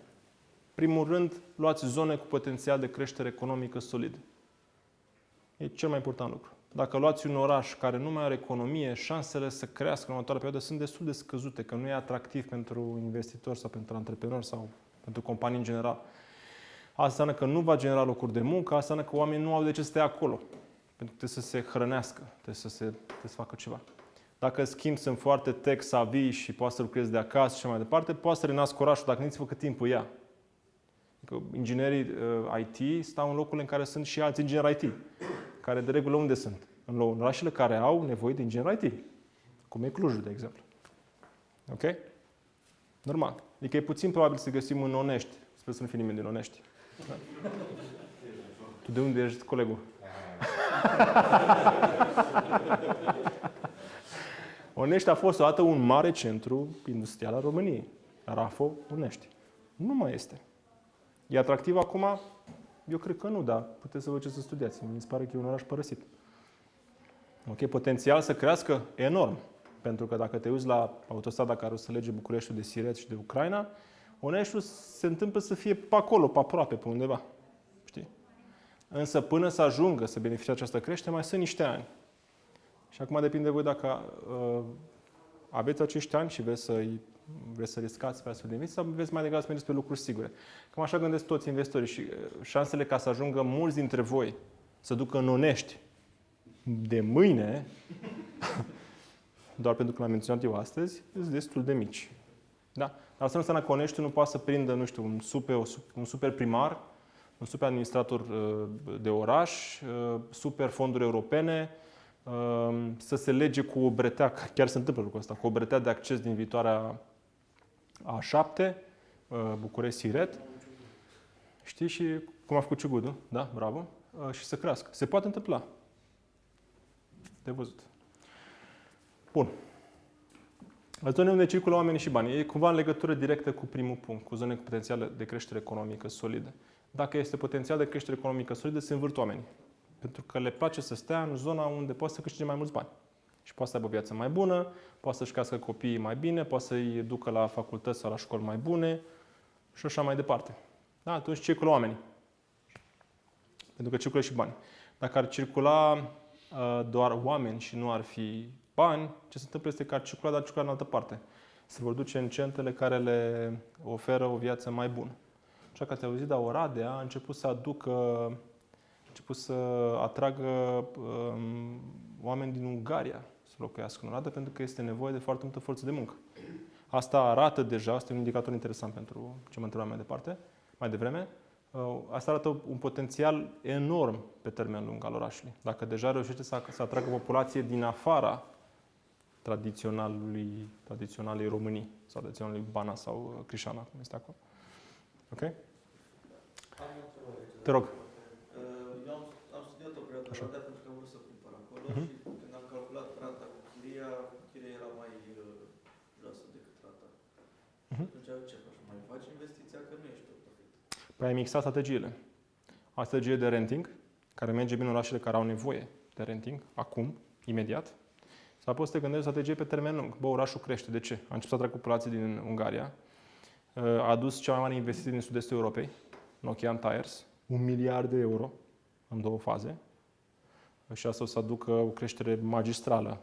Primul rând, luați zone cu potențial de creștere economică solid. E cel mai important lucru. Dacă luați un oraș care nu mai are economie, șansele să crească în următoarea perioadă sunt destul de scăzute, că nu e atractiv pentru investitori sau pentru antreprenori sau pentru companii în general. Asta înseamnă că nu va genera locuri de muncă, asta înseamnă că oamenii nu au de ce să stea acolo. Pentru că trebuie să se hrănească, trebuie să facă ceva. Dacă, în schimb, sunt foarte tech-savvy și poate să lucrezi de acasă și mai departe, poate să renască orașul, dacă gândiți-vă cât timp ia. Adică inginerii IT stau în locurile în care sunt și alți ingineri IT, care de regulă unde sunt? În orașele care au nevoie de ingineri IT, cum e Clujul, de exemplu. Ok? Normal. Adică e puțin probabil să găsim în Onești. Sper să nu fie nimeni din Onești. Da? Tu de unde ești, colegul? Onești a fost odată un mare centru industrial al României. Rafo, Onești. Nu mai este. E atractiv acum? Eu cred că nu, dar puteți să vă ce să studiați. Mi se pare că e un oraș părăsit. Ok, potențial să crească enorm. Pentru că dacă te uiți la autostrada care o să lege Bucureștiul de Siret și de Ucraina, Oneștiul se întâmplă să fie pe acolo, pe aproape, pe undeva. Știi? Însă până să ajungă să beneficiați această creștere, mai sunt niște ani. Și acum depinde de voi dacă aveți acești ani și vreți să riscați pe astfel de investiții sau vreți mai degrabă să mergeți pe lucruri sigure. Cam așa gândesc toți investitorii și șansele ca să ajungă mulți dintre voi să ducă în Onești de mâine, doar pentru că l-am menționat eu astăzi, sunt destul de mici. Da? Dar asta nu înseamnă că Oneștiul nu poate să prindă, nu știu, un super primar, un super administrator de oraș, super fonduri europene, să se lege cu o bretea, chiar se întâmplă lucrul ăsta, cu o bretea de acces din viitoarea A7, București-Siret, știi, și cum a făcut Ciugudu, da, bravo, și să crească. Se poate întâmpla. De văzut. Bun. Zone unde circulă oamenii și banii. E cumva în legătură directă cu primul punct, cu zone cu potențial de creștere economică solidă. Dacă este potențial de creștere economică solidă, se învârt oamenii. Pentru că le place să stea în zona unde poate să câștige mai mulți bani. Și poate să aibă o viață mai bună, poate să-și crească copiii mai bine, poate să-i ducă la facultăți sau la școli mai bune și așa mai departe. Da? Atunci circulă oamenii. Pentru că circulă și bani. Dacă ar circula doar oameni și nu ar fi bani, ce se întâmplă este că ar circula, dar circula în altă parte. Se vor duce în centrele care le oferă o viață mai bună. Așa că ați auzit, dar Oradea a început să atragă oameni din Ungaria să locuiască în Oradea, pentru că este nevoie de foarte multă forță de muncă. Asta arată deja, asta e un indicator interesant pentru ce mă întrebam mai devreme, asta arată un potențial enorm pe termen lung al orașului. Dacă deja reușește să atragă populație din afara tradiționalei Românii sau tradiționalului Bana sau Crișana, cum este acolo. Ok? Am o întrebare. Te rog. Eu am studiat o perioadă în Oradea pentru că am vrut să cumpăr acolo și când am calculat rata cu chiria era mai joasă decât rata. Atunci ce faci? Mai faci investiția că nu ești tot perfect. Păi ai mixat strategiile. Ai strategie de renting, care merge bine în orașele care au nevoie de renting, acum, imediat. Sau poți să te gândești o strategie pe termen lung. Bă, orașul crește. De ce? A început să atragă populații din Ungaria. A adus cea mai mare investiție din sud-estul Europei, Nokian Tires, 1 miliard de euro în 2 faze. Și asta o să aducă o creștere magistrală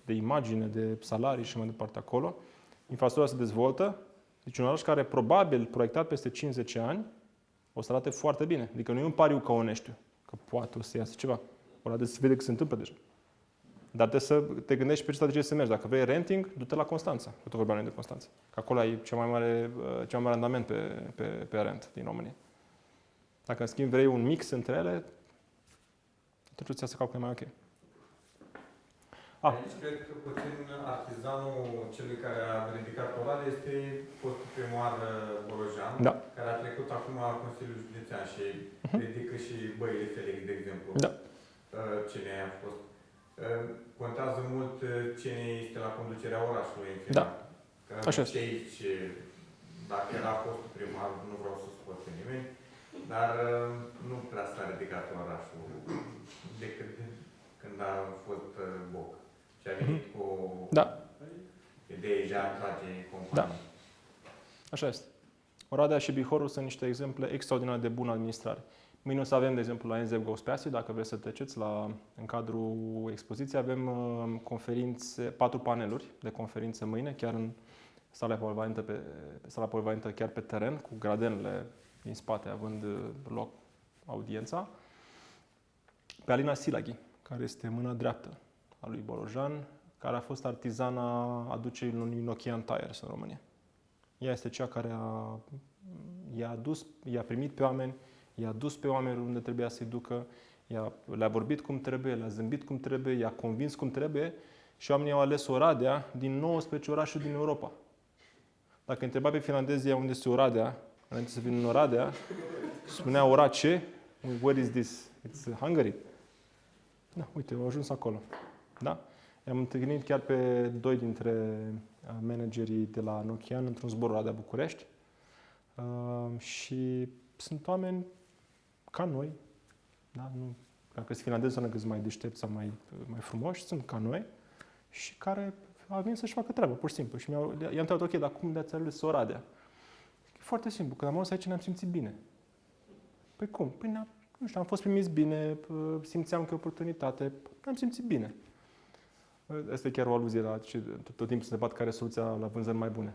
de imagine, de salarii și mai departe acolo. Infrastructura se dezvoltă. Deci un oraș care probabil proiectat peste 50 ani o să arate foarte bine. Adică nu e un pariu ca Oneștiu, că poate o să iasă ceva. Ori se vede că se întâmplă deja. Dar trebuie să te gândești pe ce strategie să mergi. Dacă vrei renting, du-te la Constanța. Că tot vorbeam de Constanța. Că acolo ai cel mai mare randament pe rent din România. Dacă, în schimb, vrei un mix între ele, atunci ți-a să calcule mai ok. Aici cred că puțin artizanul celui care a ridicat Oradea este fostul primar Bolojan, Da. care a trecut acum la Consiliul Județean și ridică și băile Felix, de exemplu. Da. Cine a fost. Contează mult cine este la conducerea orașului în Da. final. Că Așa este. aici, dacă era fostul primar, nu vreau să scot pe nimeni, dar nu prea s-a ridicat orașul decât când a fost Boc. Și a venit cu Da. idei de a atrage companii. Așa este. Oradea și Bihorul sunt niște exemple extraordinar de bună administrare. Mâine o să avem, de exemplu, la NZEB Gospasi, dacă vreți să treceți în cadrul expoziției, avem conferințe, 4 paneluri de conferințe mâine, chiar în sala polivalentă, chiar pe teren, cu gradenele din spate, având loc audiența. Pe Alina Silaghi, care este mâna dreaptă a lui Bolojan, care a fost artizana aducerii unui Nokian Tires în România. Ea este cea care i-a primit pe oameni, i-a dus pe oameni unde trebuia să-i ducă, le-a vorbit cum trebuie, le-a zâmbit cum trebuie, i-a convins cum trebuie și oamenii au ales Oradea din 19 orașe din Europa. Dacă întreba pe finlandezii unde este Oradea, înainte să vină în Oradea, spunea Orace, where is this? It's Hungary. Da, uite, au ajuns acolo. Da? I-am întâlnit chiar pe 2 dintre managerii de la Nokian într-un zbor Oradea București și sunt oameni ca noi, da? Nu, dacă sunt finlandezi, înseamnă că sunt mai deștepți sau mai frumoși, sunt ca noi și care au venit să-și facă treaba, pur și simplu. Și i-am întrebat, ok, dar cum de-ați ales Oradea? E foarte simplu, când am ajuns aici ne-am simțit bine. Păi cum? Păi nu știu, am fost primiți bine, simțeam că e oportunitate, ne-am simțit bine. Asta e chiar o aluzie la ce tot timpul se bat care e soluția la vânzări mai bune.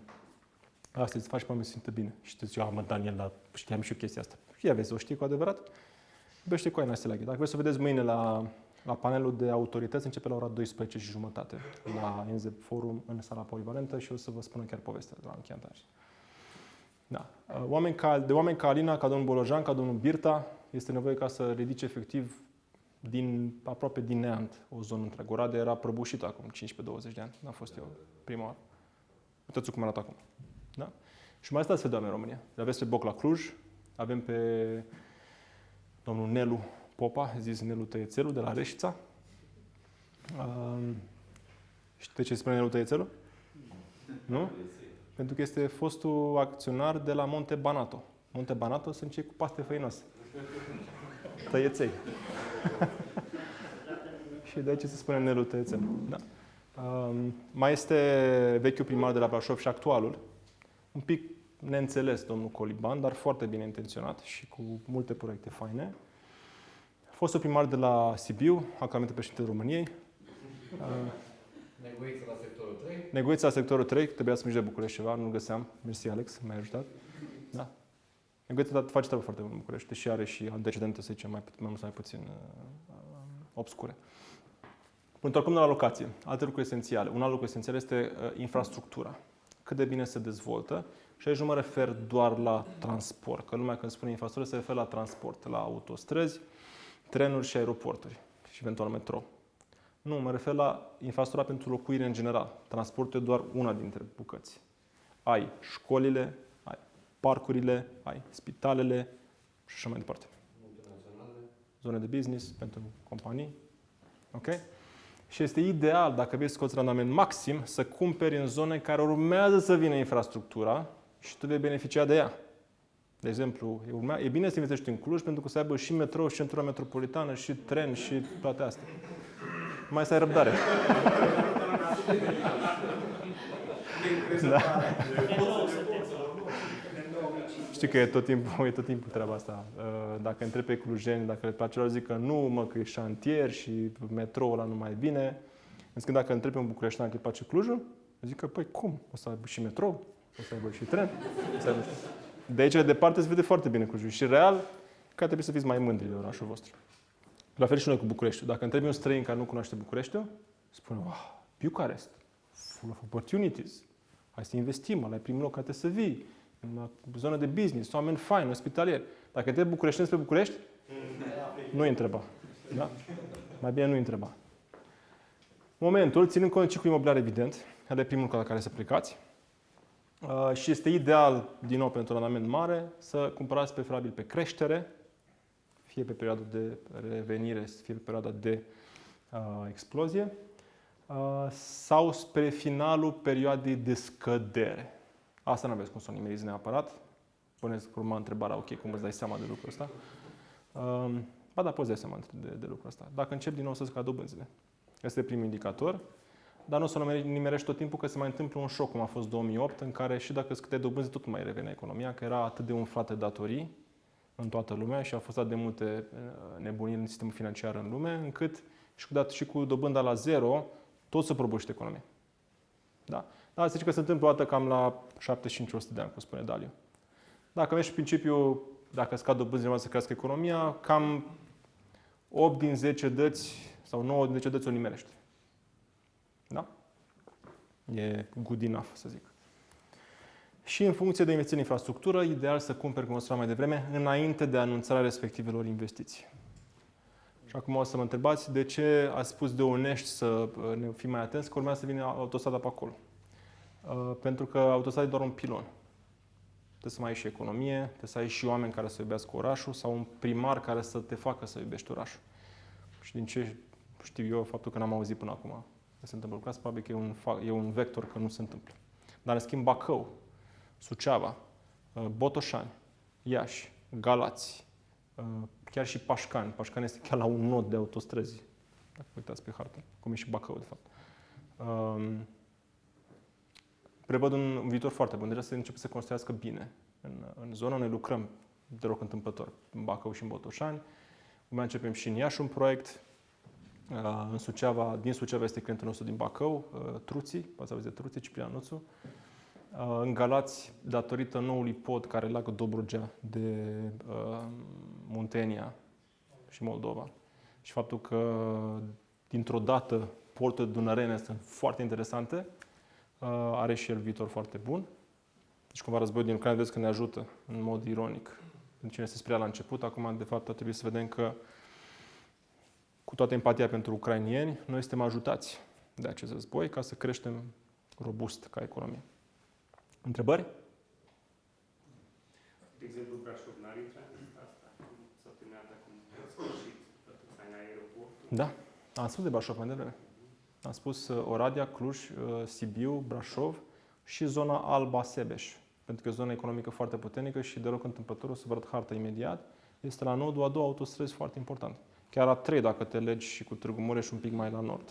Asta îți faci pe oameni să simtă bine. Și te zici, mă, Daniel, știam și eu chestia asta. Și vezi, o știi cu adevărat? Iubește cu Aina Silaghi. Dacă vreți să vedeți mâine la panelul de autorități, începe la ora 12:30 la NZEB Forum în sala polivalentă și o să vă spun chiar povestea de la Nokian. Da. Oameni ca Alina, ca domnul Bolojan, ca domnul Birta, este nevoie ca să ridice efectiv aproape din neant o zonă întreagă. Oradea era prăbușită acum 15-20 de ani. N-am fost eu prima oară. Uitați cum arată acum. Da? Și mai stați pe doamne în România. Aveți pe Boc la Cluj, avem pe domnul Nelu Popa, zis Nelu Tăiețelu, de la Reșița. Știți de ce se spune Nelu Tăiețelu? Nu? Pentru că este fostul acționar de la Monte Banato. Monte Banato sunt cei cu paste făinoase. Tăieței. Și de aici se spune Nelu Tăiețelu. Da. Mai este vechiul primar de la Brașov și actualul. Un pic neînțeles, domnul Coliban, dar foarte bine intenționat și cu multe proiecte faine. Fostul primar de la Sibiu, actualmente președintele României. Negoiță la sectorul 3. Negoița la sectorul 3, trebuia să mergi de București ceva, nu găseam. Mersi, Alex, m-ai ajutat. Da. Negoița face treabă foarte mult în București, deși are și antecedente, să zicem, mai mult sau mai puțin obscure. Întorcând la locație, alte lucruri esențiale. Un alt lucru esențial este infrastructura. Cât de bine se dezvoltă. Și aici nu mă refer doar la transport, că lumea când spune infrastructură se referă la transport, la autostrăzi, trenuri și aeroporturi și eventual metro. Nu, mă refer la infrastructura pentru locuire în general. Transportul e doar una dintre bucăți. Ai școlile, ai parcurile, ai spitalele și așa mai departe. Zone de business pentru companii. Ok? Și este ideal, dacă vrei să scoți randament maxim, să cumperi în zone care urmează să vină infrastructura și tu vei beneficia de ea. De exemplu, e bine să investești în Cluj pentru că să aibă și metrou, și centura metropolitană, și tren, și toate astea. Mai să ai răbdare. Da. Știi că e tot timpul treaba asta. Dacă întrebi pe clujeni, dacă le place lor, zic că nu, mă, că e șantier și metroul ăla nu mai vine. În schimb, dacă întrebi un bucureștean că îi place Clujul, zic că, păi cum? O să aibă și metrou? O să aibă și tren? De aici, de departe, se vede foarte bine Clujul. Și real, că trebuie să fiți mai mândri de orașul vostru. La fel și noi cu Bucureștiul. Dacă întrebi un străin care nu cunoaște Bucureștiul, spune, wow, Bucharest, full of opportunities. Hai să investim, ăla e primul loc care trebuie să vii. În zonă de business, oameni faini, ospitalieri. Dacă întrebi bucureșteni spre București, nu-i întreba. Da? Mai bine nu-i întreba. momentul, ținând cont de ciclul imobiliar evident, care e primul lucru la care să plecați, și este ideal, din nou, pentru un randament mare, să cumpărați preferabil pe creștere, fie pe perioada de revenire, fie pe perioada de explozie, sau spre finalul perioadei de scădere. Asta nu aveți cum să o nimeriți neapărat. Puneți urma întrebarea, ok, cum îți dai seama de lucrul ăsta? Ba da, poți dai seama de lucrul ăsta. Dacă încep din nou să scadă dobânzile. Este primul indicator, dar nu o să nimerești tot timpul că se mai întâmplă un șoc, cum a fost 2008, în care și dacă scădeai dobânzi, tot mai revenea economia, că era atât de umflate datorii în toată lumea și au fost atât de multe nebunii în sistemul financiar în lume, încât și cu dobânda la zero, tot se prăbuște economia. Da? Dar se zice că se întâmplă o dată cam la 75-100 de ani, cum spune Daliu. Dacă mergi pe principiu, dacă scad dobânzile, să crească economia, cam 8 din 10 dăți sau 9 din 10 dăți o nimerește. Da? E good enough, să zic. Și în funcție de investiții în infrastructură, ideal să cumperi, cum o să mai devreme, înainte de anunțarea respectivelor investiții. Și acum o să mă întrebați de ce ați spus de onești să ne fim mai atenți, că urmează să vină autostrada pe acolo. Pentru că autostrada e doar un pilon. Trebuie să mai ai și economie, trebuie să ai și oameni care să iubească orașul sau un primar care să te facă să iubești orașul. Și din ce știu eu, faptul că n-am auzit până acum că se întâmplă lucrul ăsta, probabil că e un vector că nu se întâmplă. Dar în schimb Bacău, Suceava, Botoșani, Iași, Galați, chiar și Pașcani. Pașcani este chiar la un nod de autostrăzi, dacă uitați pe hartă, cum e și Bacău, de fapt. Prevăd un viitor foarte bun. Deja se începe să construiască bine în zonă. Noi lucrăm deloc întâmplător în Bacău și în Botoșani. Mai începem și în Iași un proiect. În Suceava, din Suceava este clientul nostru din Bacău, Truții, poți auzi de Truții, Ciprian Nuțu. În Galați, datorită noului pod care leagă Dobrogea de Muntenia și Moldova și faptul că dintr-o dată porturile dunărene sunt foarte interesante, are și el viitor foarte bun. Deci cumva războiul din Ucraina, vedeți că ne ajută în mod ironic. În cine se speria la început, acum de fapt trebuie să vedem că cu toată empatia pentru ucrainieni, noi suntem ajutați de acest război ca să creștem robust ca economie. Întrebări? De exemplu, Brașov n-ar intra în asta, cum s-a terminat acum, în sfârșit, în aeroportul. Da, am spus de Brașov mai devreme. Am spus Oradea, Cluj, Sibiu, Brașov și zona Alba-Sebeș. Pentru că e o zonă economică foarte puternică și deloc întâmplător, o să vă arăt harta imediat, este la nodul a doua autostrăzi foarte importante. Chiar a 3 dacă te legi și cu Târgu Mureș un pic mai la nord.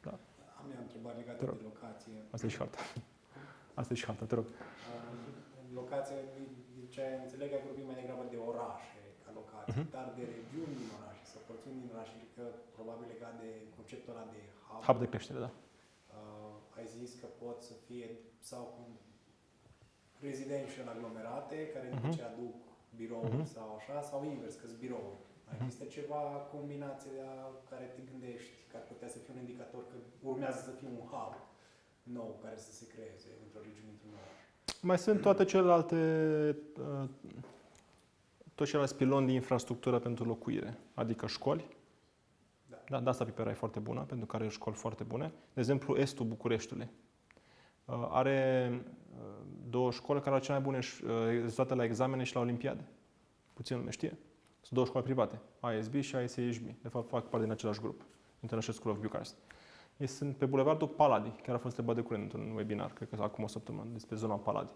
Da. Am eu o întrebare legată de locație. Asta e și harta. Asta e și harta, te rog. Locația, ce înțeleg, ai vorbit mai degrabă de orașe ca locație, dar de regiuni din orașe sau porțiuni din orașe, adică probabil legat de conceptul ăla de hub. Hub de creștere, da. Ai zis că pot să fie sau cu residential aglomerate, care după ce aduc birouri sau așa, sau invers, că-s birouri. Există ceva combinație la care te gândești, care putea să fie un indicator că urmează să fie un hub nou care să se creeze într-o regiune, într-un oraș? Mai sunt toate celelalte, toți ceilalți piloni de infrastructură pentru locuire, adică școli. Da, de asta Pipera e foarte bună, pentru că are școli foarte bune. De exemplu, estul Bucureștiului are 2 școli care au cele mai bune rezultate la examene și la olimpiade. Puțin lume știe. Sunt 2 școli private, ISB și ISHB. De fapt, fac parte din același grup, International School of Bucharest. Ei sunt pe bulevardul Paladi. Chiar a fost întrebat de curând într-un webinar, cred că acum o săptămână, despre zona Paladi.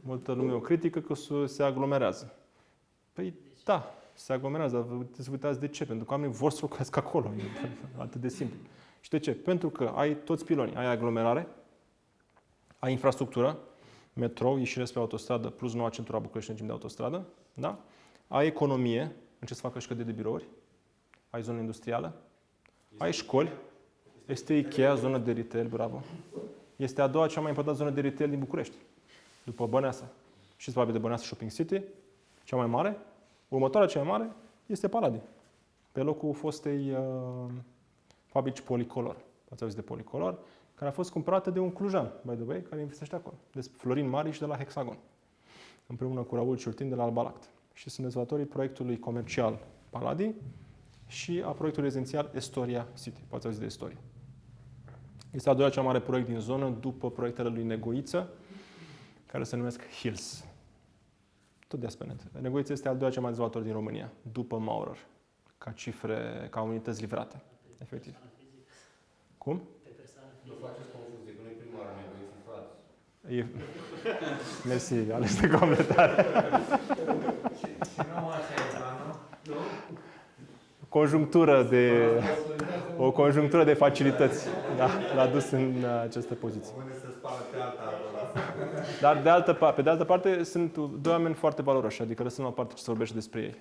Multă lume o critică că se aglomerează. Păi da, se aglomerează, dar să vă uitați de ce. Pentru că oamenii vor să locuiască acolo. E atât de simplu. Și de ce? Pentru că ai toți pilonii. Ai aglomerare, ai infrastructură, metrou, ieșire spre autostradă, plus noua centură a București în regim de autostradă. Da? Ai economie, încep să facă șcăderi de birouri, ai zonă industrială, ai școli, este Ikea, zonă de retail, bravo. Este a doua cea mai importantă zonă de retail din București, după Băneasa. Știți probabil de Băneasa Shopping City, cea mai mare. Următoarea cea mai mare este Paladi, pe locul fostei fabrici Policolor. Ați auzit de Policolor, care a fost cumpărată de un clujan, by the way, care investește acolo, de Florin Mariș de la Hexagon, împreună cu Raul Ciurtin de la Albalact. Și sunt dezvoltatorii proiectului comercial Paladi și a proiectului rezidențial Estoria City. Poate auzi de Estoria. Este al doilea cel mai mare proiect din zonă, după proiectele lui Negoiță, care se numesc Hills. Tot de aspect. Negoiță este al doilea cel mai dezvoltator din România, după Maurer, ca cifre, ca unități livrate, efectiv. Cum? Nu faceți confuzie, că nu-i primarul Negoiță, frate. E... Mersi, Alex, de completare. Și nu așa e planul? O conjunctură de facilități. Da, l-a dus în această poziție. Unde să spală pe alta, Dar pe de altă parte sunt doi oameni foarte valoroși, adică lăsăm la parte ce se vorbește despre ei.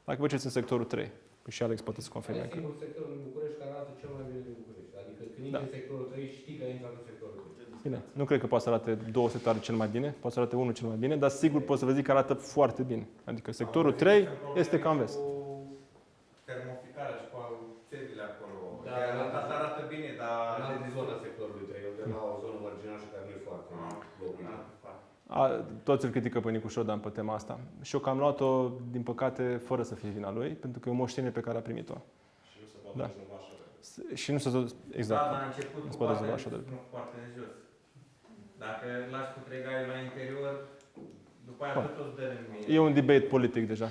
Dacă vă duceți în sectorul 3, și Alex poate să confirme. E singurul sector în București care arată cel mai bine din București. Adică când intri în sectorul 3, știi că ai intrat în sectorul 3. Bine, nu cred că poate să arate două sectoare cel mai bine, poate să arate unul cel mai bine, dar sigur pot să vă zic că arată foarte bine. Adică sectorul 3 este cam vest. Termoficarea și cu țevile acolo. Da, arată bine, dar... În zona sectorului 3, de la o zonă marginașă care nu e foarte locuită. Toți îl critică pe Nicu Șordan pe tema asta. Și eu că am luat-o, din păcate, fără să fie vina lui, pentru că e o moștenie pe care a primit-o. Și nu se poate rezolva așa de... Și nu se... Exact. Da, dar a început cu poate în jos. Dacă lași cu 3 gai la interior, după aia tot o să dă în mine. E un debate politic deja.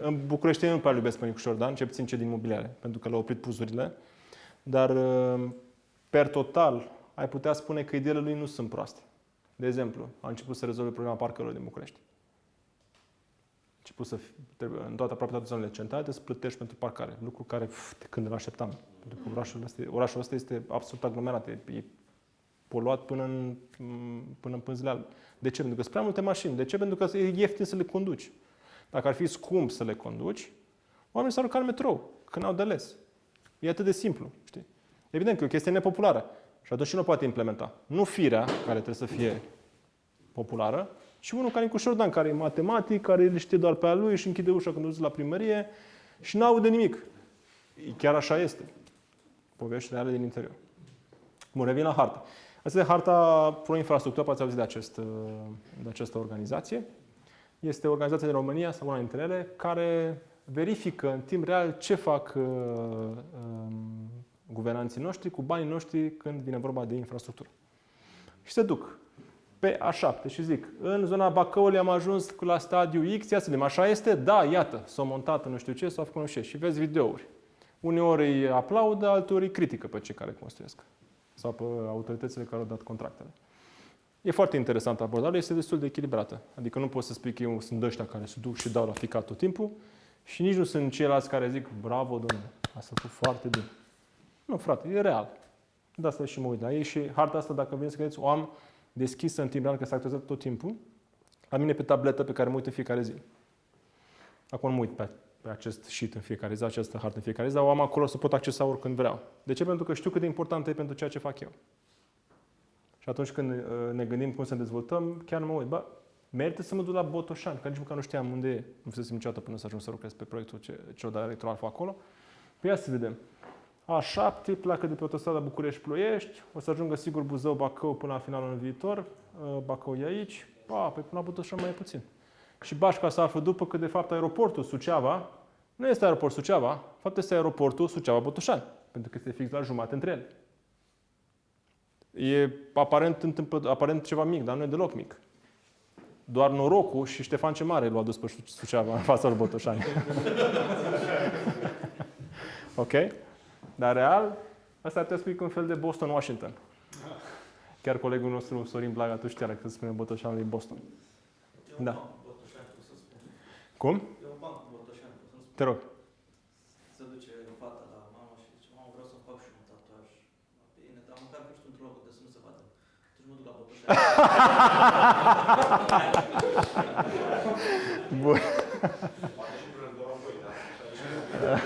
În București nu prea iubesc pe Nicu Șordan, ce puțin cei din imobiliare, pentru că l-au oprit puzurile. Dar, per total, ai putea spune că ideile lui nu sunt proaste. De exemplu, a început să rezolve problema parcărilor din București. A început să în aproape toate zonele centrale să plătești pentru parcare. Lucru care, de când îl așteptam. Pentru că orașul ăsta este absolut aglomerat. E poluat până în pânzele albe. De ce? Pentru că sunt prea multe mașini. De ce? Pentru că e ieftin să le conduci. Dacă ar fi scump să le conduci, oamenii s-ar urca în metrou, când au de ales. E atât de simplu. Știi? Evident că e o chestie nepopulară. Și atunci nu poate implementa. Nu firea, care trebuie să fie populară, ci unul ca Nicu Șordan, care e matematic, care le știe doar pe a lui și închide ușa când duce la primărie și n-aude nimic. Chiar așa este. Povești reale din interior. Bun, revin la hartă. Asta e harta pro-infrastructură, poate auzit de această organizație. Este o organizație din România, sau una dintre ele, care verifică în timp real ce fac guvernanții noștri cu banii noștri când vine vorba de infrastructură. Și se duc pe A7 și zic, în zona Bacăului am ajuns la stadiu X, ia să vedem, așa este? Da, iată, s-au montat nu știu ce, s-au făcut nu știu ce. Și vezi videouri. Uneori îi aplaudă, alteori îi critică pe cei care construiesc. Sau pe autoritățile care au dat contractele. E foarte interesantă abordarea, este destul de echilibrată. Adică nu poți să spui că eu sunt ăștia care se duc și dau la ficat tot timpul și nici nu sunt ceilalți care zic, bravo, domnule, ați făcut foarte bine. Nu, frate, e real. De asta și mă uit la ei și harta asta, dacă vreți să credeți, o am deschisă în timp real, că se actualizează tot timpul, la mine pe tabletă pe care mă uit în fiecare zi. Acum nu mă uit pe acest sheet în fiecare zi, această hartă în fiecare zi, dar o am acolo să pot accesa oricând vreau. De ce? Pentru că știu cât de important e pentru ceea ce fac eu. Și atunci când ne gândim cum să ne dezvoltăm, chiar nu mă uit. Bă, merită să mă duc la Botoșani, că nici măcar nu știam unde e. Nu fusesem niciodată până să ajung să lucrez pe proiectul celor de la Electroalfa acolo. Păi ia să vedem. A7 pleacă de pe autostrada București-Ploiești, o să ajungă sigur Buzău-Bacău până la finalul anului viitor. Bacău e aici, păi până la Botoșani mai e puțin. Și Bașca să află după că de fapt aeroportul Suceava nu este aeroport Suceava, de fapt este aeroportul Suceava-Botoșani, pentru că este fix la jumătate între ele. E aparent ceva mic, dar nu e deloc mic. Doar norocul și Ștefan ce Mare l-a dus pe Suceava în fața lui Botoșani. Ok? Dar real, asta ar trebui să spui un fel de Boston-Washington. Chiar colegul nostru, Sorin Blaga, tu știa că se spune Botoșani lui Boston. Da. Cum? E un banc Botoșani, să nu spun. Te rog. Se duce fata la mama și zice, mamă, vreau să-mi fac și un tatuaj. Bine, dar măcar că știu într-un loc unde să nu se vadă. Atunci mă duc la Botoșani. Bun. Poate și doar voi, da?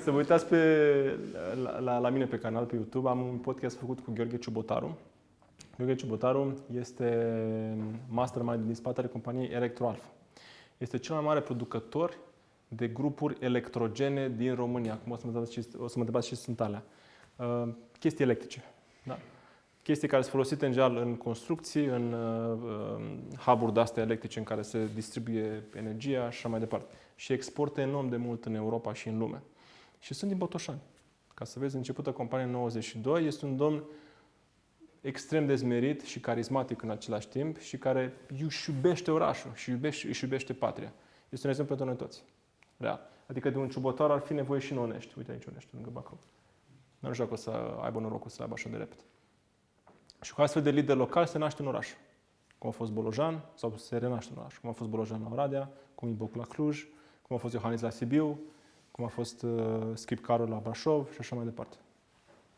Să vă uitați la mine pe canal, pe YouTube. Am un podcast făcut cu Gheorghe Ciubotaru. Gheorghe Ciubotaru este mastermind din spatele companiei Electroalfa. Este cel mai mare producător de grupuri electrogene din România. Acum o să mă întrebați ce sunt alea. Chestii electrice. Da? Chestii care sunt folosite în general în construcții, în hub-uri de-astea electrice în care se distribuie energia și așa mai departe. Și exportă enorm de mult în Europa și în lume. Și sunt din Botoșani. Ca să vezi, începută compania în 92, este un domn extrem de zmerit și carismatic în același timp și care își iubește orașul și își iubește patria. Este un exemplu pentru noi toți. Real. Adică de un ciubotar ar fi nevoie și în Onești. Uite aici Onești, lângă Bacău. Nu știu dacă o să aibă norocul să aibă așa de repede. Și cu astfel de lider local se naște în oraș. Cum a fost Bolojan, sau se renaște în oraș. Cum a fost Bolojan la Oradea, cum e Boc la Cluj, cum a fost Iohannis la Sibiu, cum a fost Scripcaru la Brașov și așa mai departe.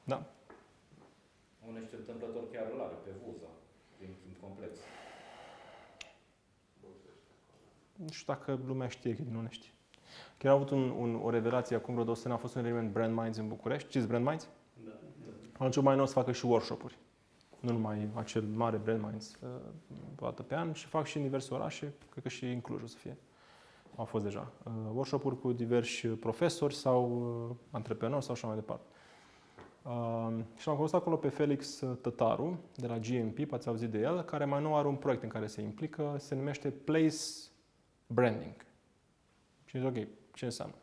Da. Onești întâmplător chiar îl are pe Vuza, din complex. Nu știu dacă lumea știe că e din Onești. Chiar am avut o revelație acum vreo 2 săptămâni, a fost un eveniment Brand Minds în București. Știți Brand Minds? Da. Am început mai nou să facă și workshop-uri. Nu numai acel mare Brand Minds o dată pe an, și fac și în diverse orașe, cred că și în Cluj o să fie. Au fost deja. Workshop-uri cu diversi profesori sau antreprenori sau așa mai departe. Și l-am cunoscut acolo pe Felix Tătaru, de la GMP, ați auzit de el, care mai nou are un proiect în care se implică, se numește Place Branding. Și zic, ok, ce înseamnă?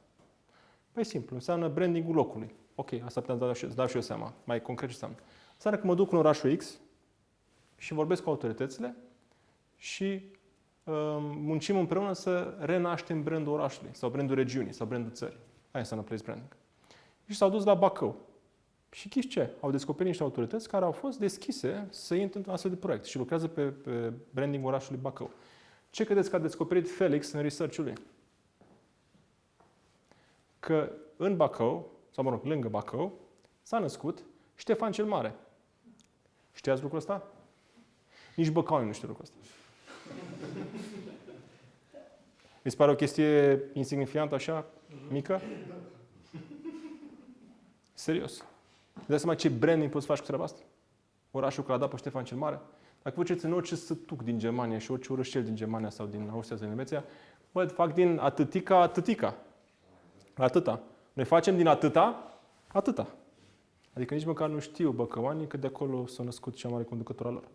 Păi simplu, înseamnă brandingul locului. Ok, asta puteam să dau și eu seama. Mai concret ce înseamnă? Înseamnă că mă duc în orașul X și vorbesc cu autoritățile și muncim împreună să renaștem brandul orașului, sau brandul regiunii, sau brandul țării. Aia înseamnă place branding. Și s-au dus la Bacău. Și știți ce? Au descoperit niște autorități care au fost deschise să intre într-un astfel de proiect și lucrează pe brandingul orașului Bacău. Ce credeți că a descoperit Felix în research-ul lui? Că în Bacău, sau mă rog, lângă Bacău, s-a născut Ștefan cel Mare. Știați lucrul ăsta? Nici Băcaunii nu știu lucrul ăsta. Mi se pare o chestie insignifiantă, așa, mică? Serios. Dai seama ce branding poți să faci cu treaba asta? Orașul care l-a dat pe Ștefan cel Mare? Dacă vă duceți în orice sătuc din Germania și orice orășel din Germania sau din Austria sau din Elveția, bă, fac din atâtica, atâtica. Atâta. Noi facem din atâta, atâta. Adică nici măcar nu știu băcăoanii că de acolo s-a născut cea mare conducător al lor.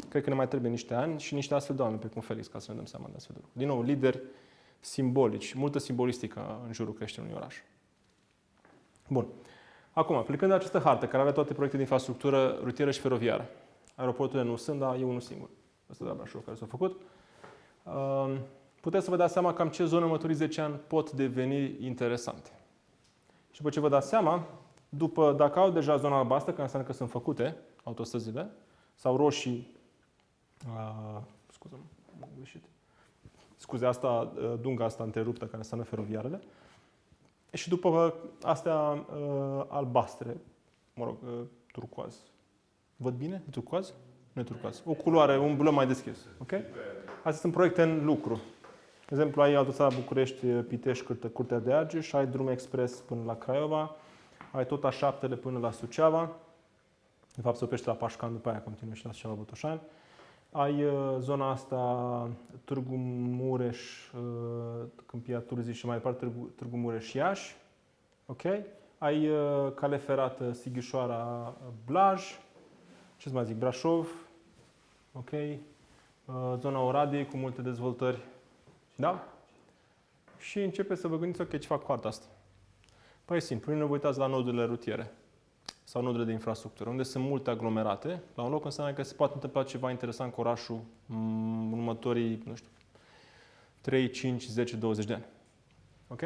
Cred că ne mai trebuie niște ani și niște astfel de oameni, precum Felix, ca să ne dăm seama de astfel de lucruri. Din nou, lideri simbolici, multă simbolistică în jurul creșterii unui oraș. Bun. Acum, plecând de această hartă, care avea toate proiecte de infrastructură rutieră și feroviară. Aeroporturile nu sunt, dar e unul singur. Ăsta de la Brașov care s-a făcut. Puteți să vă dați seama cam ce zone în următorii 10 ani pot deveni interesante. Și după ce vă dați seama, dacă au deja zona albastră, care înseamnă că sunt făcute autostrăzile, sau roșii, scuze, asta, dunga asta întreruptă, care înseamnă feroviarele, și după astea albastre, mă rog, turcoaz. Văd bine? E turcoaz? Nu e turcoaz. O culoare, un bleu mai deschis. Ok? Astea sunt proiecte în lucru. De exemplu, ai autostrada București-Pitești, Curtea de Argeș, ai drum expres până la Craiova, ai tot A7-le până la Suceava. De fapt, se oprește la Pașcan, după aia continuă și la Suceava-Botoșani. Ai zona asta, Târgu Mureș, Câmpia Turzii și mai departe Târgu Mureș-Iași. Ok? Ai cale ferată Sighișoara-Blaj. Ce să mai zic? Brașov. Ok? Zona Oradei cu multe dezvoltări. Da? Și începe să vă gândiți, ok, ce fac cu arta asta? Păi e simplu, nu vă uitați la nodurile rutiere sau nodurile de infrastructură, unde sunt multe aglomerate. La un loc înseamnă că se poate întâmpla ceva interesant cu orașul în următorii, nu știu, 3, 5, 10, 20 de ani. Ok?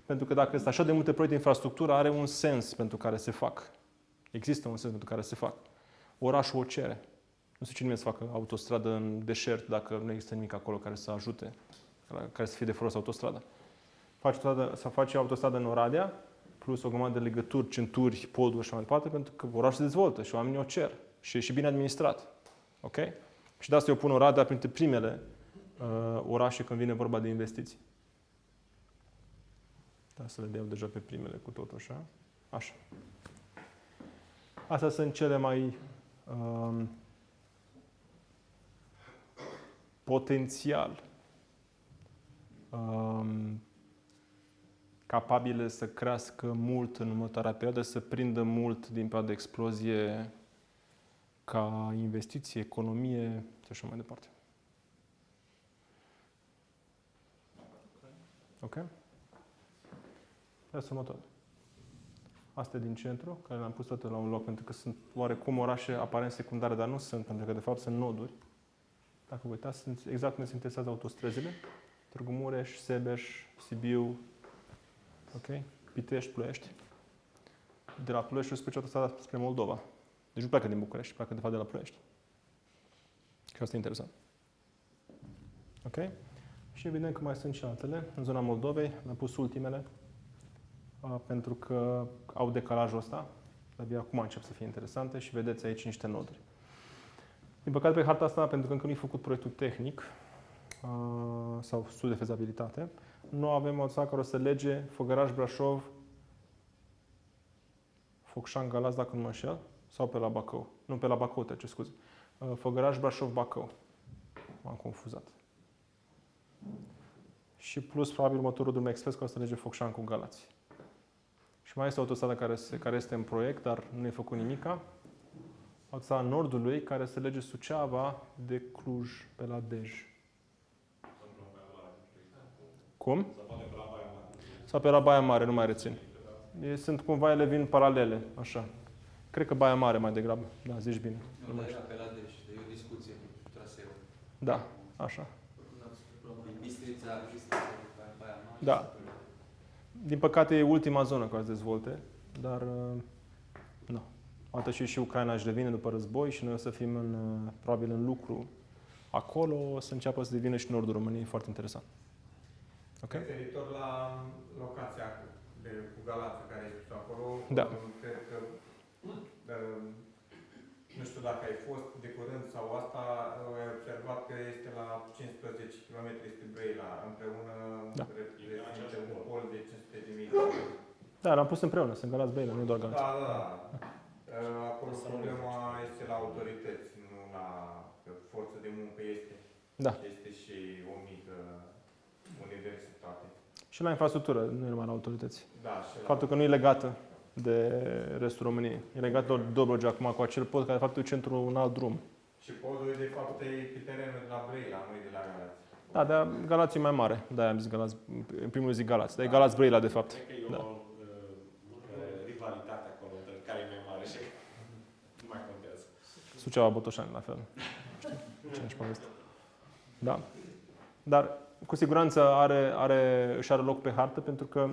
Pentru că dacă sunt așa de multe proiecte de infrastructură, are un sens pentru care se fac. Există un sens pentru care se fac. Orașul o cere. Nu se cine să facă autostradă în deșert dacă nu există nimic acolo care să ajute, care să fie de folos autostrada. Să face autostradă în Oradea, plus o grămadă de legături, centuri, poduri și așa mai departe, pentru că orașul se dezvoltă și oamenii o cer. Și e și bine administrat. Ok? Și de asta eu pun Oradea printre primele orașe când vine vorba de investiții. Da, să le dau deja pe primele cu tot așa. Așa. Astea sunt cele mai potențial capabile să crească mult în următoarea perioadă, să prindă mult din perioada de explozie ca investiție, economie și așa mai departe. Ok? Asta următoare. astea din centru, care le-am pus toate la un loc, pentru că sunt oarecum orașe aparent secundare, dar nu sunt, pentru că de fapt sunt noduri. Dacă vă uitați, sunt exact unde se interesează autostrăzile. Târgu Mureș, Sebeș, Sibiu, ok? Pitești, Ploiești. De la Ploiești spre autostrada spre Moldova. Deci nu pleacă din București, pleacă de fapt de la Ploiești. Și asta e interesant. Ok? Și evident că mai sunt și altele. În zona Moldovei am pus ultimele, pentru că au decalajul ăsta. Abia acum încep să fie interesante și vedeți aici niște noduri. Din păcate pe harta asta, pentru că încă nu e făcut proiectul tehnic sau studiu de fezabilitate, nu avem o țară care o să lege Făgăraș, Brașov, Focșani, Galați, dacă nu mă înșel, sau pe la Bacău. Nu, pe la Bacău, ce scuze. Făgăraș, Brașov, Bacău. M-am confuzat. Și plus, probabil, următorul drum expres care o să lege Focșani cu Galați. Și mai este o autostradă care este în proiect, dar nu e făcut nimica. Autostrada Nordului, care se lege Suceava de Cluj, pe la Dej. Cum? Sau pe la Baia Mare, nu mai rețin. Sunt cumva, ele vin paralele, așa. Cred că Baia Mare mai degrabă. Da, zici bine. Nu, dar era pe la Dej, e o discuție cu traseul. Da, așa. Din Bistrița, Baia Mare. Da. Din păcate e ultima zonă care se dezvolte, dar nu. Odată și Ucraina își revine după război și noi o să fim probabil în lucru acolo, o să înceapă să devină și nordul României foarte interesant. Ok? Referitor la locația cu Galați care ai spus acolo, Da. cred că, nu știu dacă ai fost de curând sau asta, ai observat că este la 15 km este Brăila, împreună Da. reprezintă un pol de 500.000. Da, l-am pus împreună, sunt Galați Brăila, nu doar Galați. Da, da. Acolo problema este la autorități, nu la forță de muncă este. Da. Este și o mică universitate. Și la infrastructură, nu e numai la autorități. Da, și la... Faptul că nu e legată de restul României. E legat de Dobrogea acum cu acel pod care de fapt duce într-un alt drum. Și podul de fapt e pe terenul de la Brăila, nu e de la Galați. Da, dar Galați e mai mare. Da, am zis Galați, în primul zic Galați. Dar e Galați Brăila de fapt. Cred că e o rivalitate acolo între care e mai mare și nu mai contează. Suceava, Botoșani, la fel. Știi? Ce-și poveste. Da. Dar cu siguranță își are loc pe hartă pentru că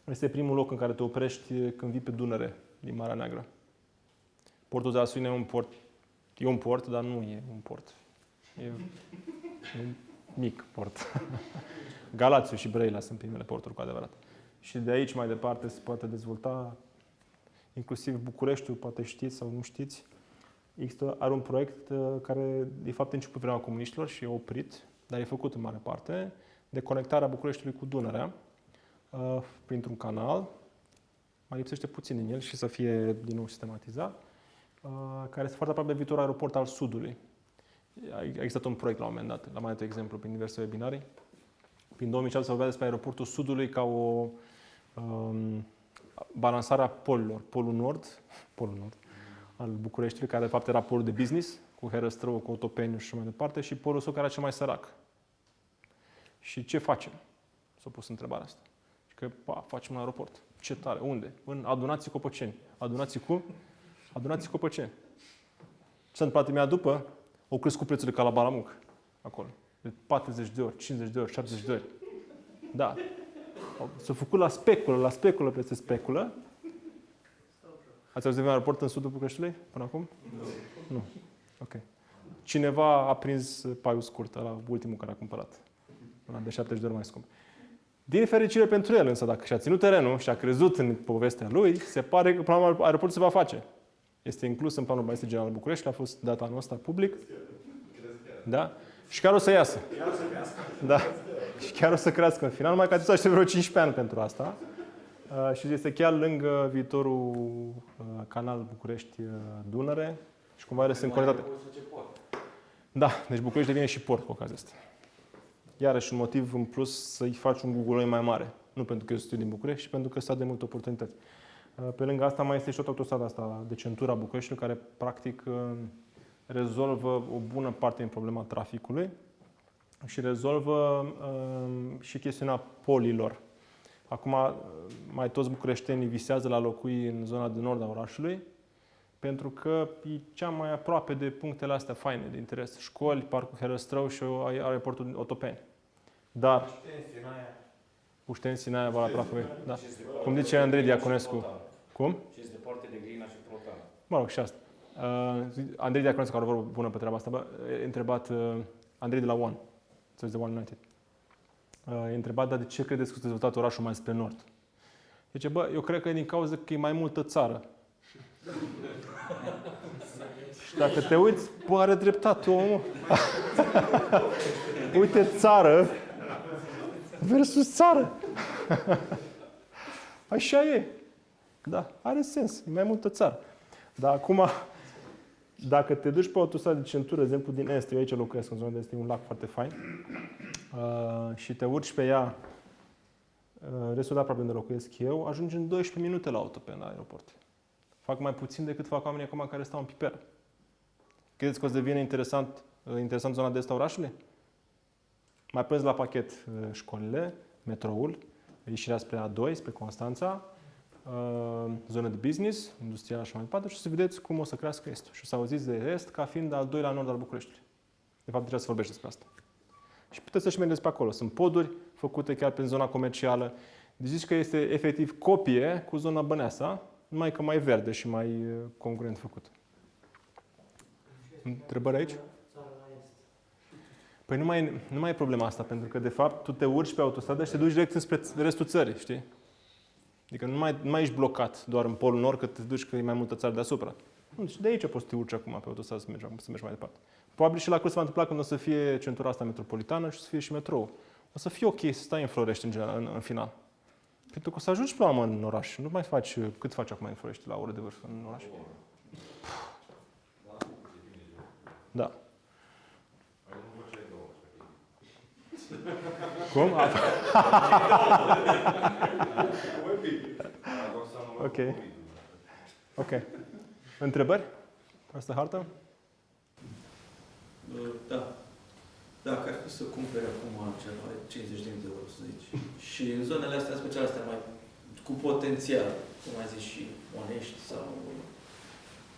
este primul loc în care te oprești când vii pe Dunăre din Marea Neagră. Portul de la Suina e un port, dar nu e un port. E un mic port. Galațiu și Brăila sunt primele porturi cu adevărat. Și de aici mai departe se poate dezvolta, inclusiv Bucureștiul, poate știți sau nu știți. Are un proiect care, de fapt, a început vremea comuniștilor și e oprit, dar e făcut în mare parte, de conectarea Bucureștiului cu Dunărea printr-un canal. Mai lipsește puțin din el și să fie din nou sistematizat, care este foarte aproape de viitorul aeroport al Sudului. A existat un proiect la un moment dat, l-am mai dat exemplu prin diverse webinarii. Prin 2007 se vorbea despre aeroportul Sudului ca o balansare a polilor. Polul Nord al Bucureștiului, care de fapt era polul de business, cu Herăstrău, cu Otopeniu și mai departe, și polul său care era cel mai sărac. Și ce facem? S-a pus întrebarea asta. Și că facem un aeroport. Ce tare? Unde? În Adunații Copăceni. Adunații cum? Adunații Copăceni. Ce s-a întâmplat imediat după? Au crescut prețurile ca la Balamuc. Acolo. De 40 de ori, 50 de ori, 70 de ori. Da. S-a făcut la speculă peste speculă. Ați auzit de un aeroport în sudul Bucureștiului până acum? Nu. Ok. Cineva a prins paiul scurt, la ultimul care a cumpărat. Ăla de 70 de ori mai scump. Din fericire pentru el, însă, dacă și-a ținut terenul și a crezut în povestea lui, se pare că planul aeroportului se va face. Este inclus în planul urbanistic general al București, a fost dat anul ăsta public. Da? Și chiar o să iasă. Da. Și chiar o să crească în final, numai că trebuie să aștept vreo 15 ani pentru asta. Și este chiar lângă viitorul canal București-Dunăre și cumva ele sunt conectate. Da, deci București devine și port cu ocazia asta. Iarăși un motiv în plus să-i faci un Google mai mare. Nu pentru că eu studiu din București, ci pentru că sunt de multe oportunități. Pe lângă asta mai este și o autostradă asta de centura Bucureștiului, care practic rezolvă o bună parte din problema traficului și rezolvă și chestiunea polilor. Acum, mai toți bucureștenii visează la locui în zona de nord a orașului, pentru că e cea mai aproape de punctele astea faine de interes. Școli, Parcul Herăstrău și aeroportul Otopeni. Dar Pușteni, Sinaia, Valea Prahovei. Da. Cum zice Andrei Diaconescu. Cum? Și este departe de Glina și Protan. Mă rog, și asta. Andrei Diaconescu, care a vorbit bună pe treaba asta, e întrebat Andrei de la One, de One United. E întrebat, dar de ce credeți că s-a dezvoltat orașul mai spre nord? Zice, eu cred că e din cauza că e mai multă țară. Și dacă te uiți, are dreptate omul. Uite, țară versus țară. Așa e. Da, are sens. E mai multă țară. Dar acum, dacă te duci pe autostradă de centură, de exemplu din est, eu aici locuiesc, în zona de est, e un lac foarte fain, și te urci pe ea, restul de aproape unde locuiesc eu, ajungi în 12 minute la auto pe aeroport. Fac mai puțin decât fac oamenii acum care stau în Piperă. Credeți că o să devină interesant zona de est a orașului? Mai puneți la pachet școlile, metroul, ieșirea spre A2, spre Constanța, zonă de business, industrial și mai departe, și o să vedeți cum o să crească estul. Și o să auziți de est ca fiind al doilea nord al Bucureștiului. De fapt, deja se vorbește despre asta. Și puteți să și mergeți pe acolo. Sunt poduri făcute chiar prin zona comercială. Deci zici că este efectiv copie cu zona Băneasa, numai că mai verde și mai congruent făcut. Întrebări aici? Păi nu mai e problema asta, pentru că de fapt tu te urci pe autostradă și te duci direct înspre restul țării, știi? Adică nu mai ești blocat doar în polul nord, că te duci că e mai multă țară deasupra. Nu, deci de aici poți să te urci acum pe autostradă să mergi mai departe. Probabil și la Cluj se va întâmpla când o să fie centura asta metropolitană și o să fie și metrou. O să fie ok să stai în Florești în final. Pentru că o să ajungi până la urmă în oraș. Nu mai faci, cât faci acum în Florești la oră de vârf în oraș? Da. Cum? Ok. Ok. Întrebări? Asta hartă? Da. Dacă ar fi să cumpere acum ceva, 50.000 de euro, să zici. Și în zonele astea speciale, astea mai cu potențial, cum ai zis, și onești sau...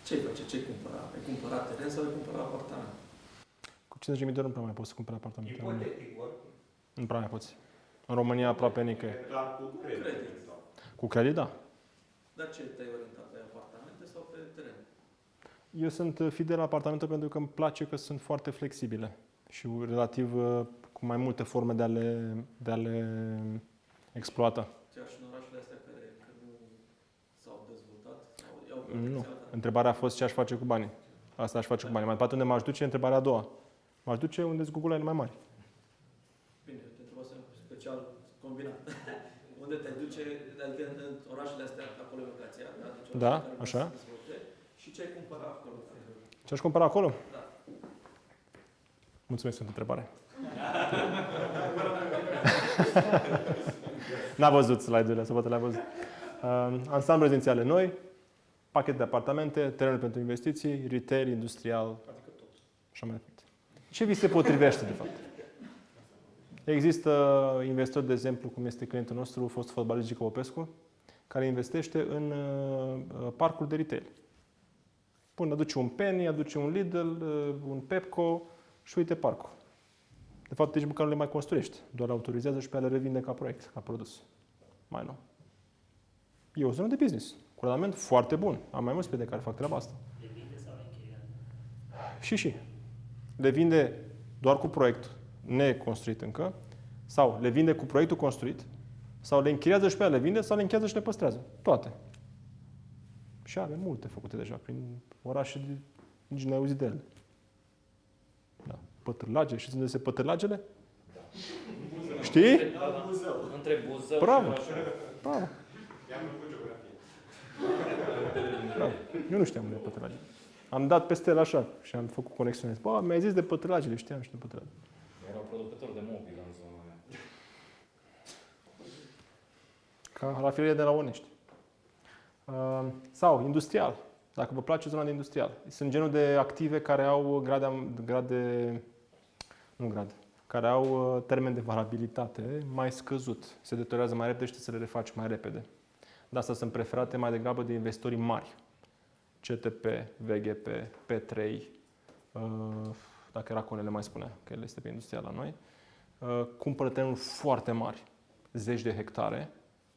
Ce-ai face? Ce-ai cumpăra? Ai cumpărat teren sau ai cumpărat apartament? Cu 50.000 de euro nu prea mai poți să cumperi apartament. Ipotetic, oricum. Nu prea mai poți. În România aproape nicăieri. Doar cu credit. Cu credit, da. Dar ce te-ai orientat? Pe apartamente sau pe teren? Eu sunt fidel la apartamente pentru că îmi place că sunt foarte flexibile și relativ cu mai multe forme de a le exploata. Chiar și în orașele astea care încă nu s-au dezvoltat? Sau Nu. Întrebarea a fost ce aș face cu banii. Asta aș face cu banii. Mai departe unde m-aș duce, întrebarea a doua. M-aș duce unde sunt Google mai mari. Bine, te întrebasem special combinat. Unde te duce, adică în orașele astea, acolo e locația, da? Deci Da, care așa. se dezvolte. Și ce ai cumpărat acolo? Ce aș cumpăra acolo? Da. Mulțumesc pentru întrebare. N-a văzut slide-urile, să poate le-a văzut. Ansamblu rezidențiale noi, pachet de apartamente, terenuri pentru investiții, retail, industrial, așa mai departe. Ce vi se potrivește, de fapt? Există investitori, de exemplu, cum este clientul nostru, fost fotbalist Gica Popescu, care investește în parcuri de retail. Până aduce un Penny, aduce un Lidl, un Pepco și uite parcul. De fapt, nici măcar nu le mai construiești, doar autorizează și pe ele revinde ca proiect, ca produs. Mai nou. E o zonă de business, cu randament foarte bun. Am mai mulți prieteni care fac treaba asta. Le vinde sau le încheie? Și. Le vinde doar cu proiect neconstruit încă, sau le vinde cu proiectul construit, sau le închiriază și pe ele, le vinde, sau le închiriază și le păstrează. Toate. Și are multe făcute deja, prin orașe de nici n-ai auzit de ele. Da. Pătrâlage. Știți unde se pătrâlagele? Da. Știi? Între Buzău Bravo. și Brașov. Bravo. I-am făcut geografie. Bravo. Eu nu știam unde e pătrâlagele. Am dat peste el așa și am făcut conexiune. Bă, mi-ai zis de pătrâlagele, știam și de pătrâlagele. Erau producători de mobil în zona aia. Ca la filele de la Onești. Sau industrial. Dacă vă place zona de industrial. Sunt genul de active care au care au termen de valabilitate mai scăzut. Se deteriorează mai repede și trebuie să le refaci mai repede. De asta sunt preferate mai degrabă de investitorii mari. CTP, VGP, P3, dacă Racone le mai spunea, că el este pe industrial la noi, cumpără terenuri foarte mari, zeci de hectare,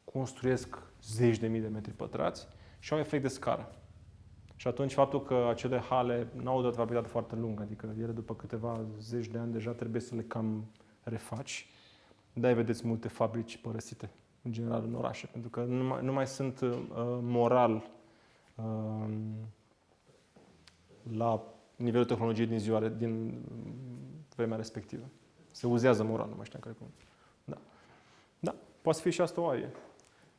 construiesc zeci de mii de metri pătrați și au efect de scară. Și atunci faptul că acele hale nu au o durabilitate foarte lungă, adică ele după câteva zeci de ani deja trebuie să le cam refaci, de-aia vedeți multe fabrici părăsite, în general în orașe, pentru că nu mai sunt moral la nivelul tehnologiei din vremea respectivă. Se uzează moral, nu mai știam care cuvânt. Da, poate să fie și asta o arie.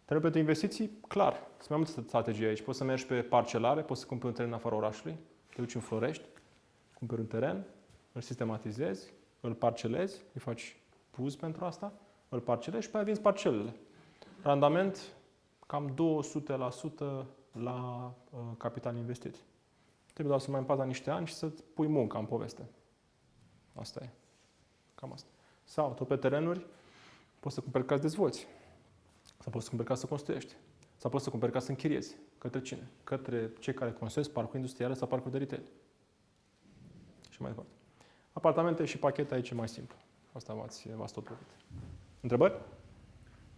Trebuie pentru investiții, clar, sunt mai multe strategii aici. Poți să mergi pe parcelare, poți să cumperi un teren în afara orașului, te duci în Florești, cumperi un teren, îl sistematizezi, îl parcelezi, îi faci puz pentru asta, îl parcelezi și pe aia vinzi parcelele. Randament cam 200% la capital investit. Trebuie doar să mai împați niște ani și să pui munca în poveste. Asta e. Cam asta. Sau, tot pe terenuri, poți să cumperi ca să dezvolți. Sau poți să cumperi ca să construiești. Sau poți să cumperi ca să închiriezi. Către cine? Către cei care construiesc parcuri industriale sau parcuri de retail. Și mai departe. Apartamente și pachete aici e mai simplu. Asta v-ați tot vorbit. Întrebări?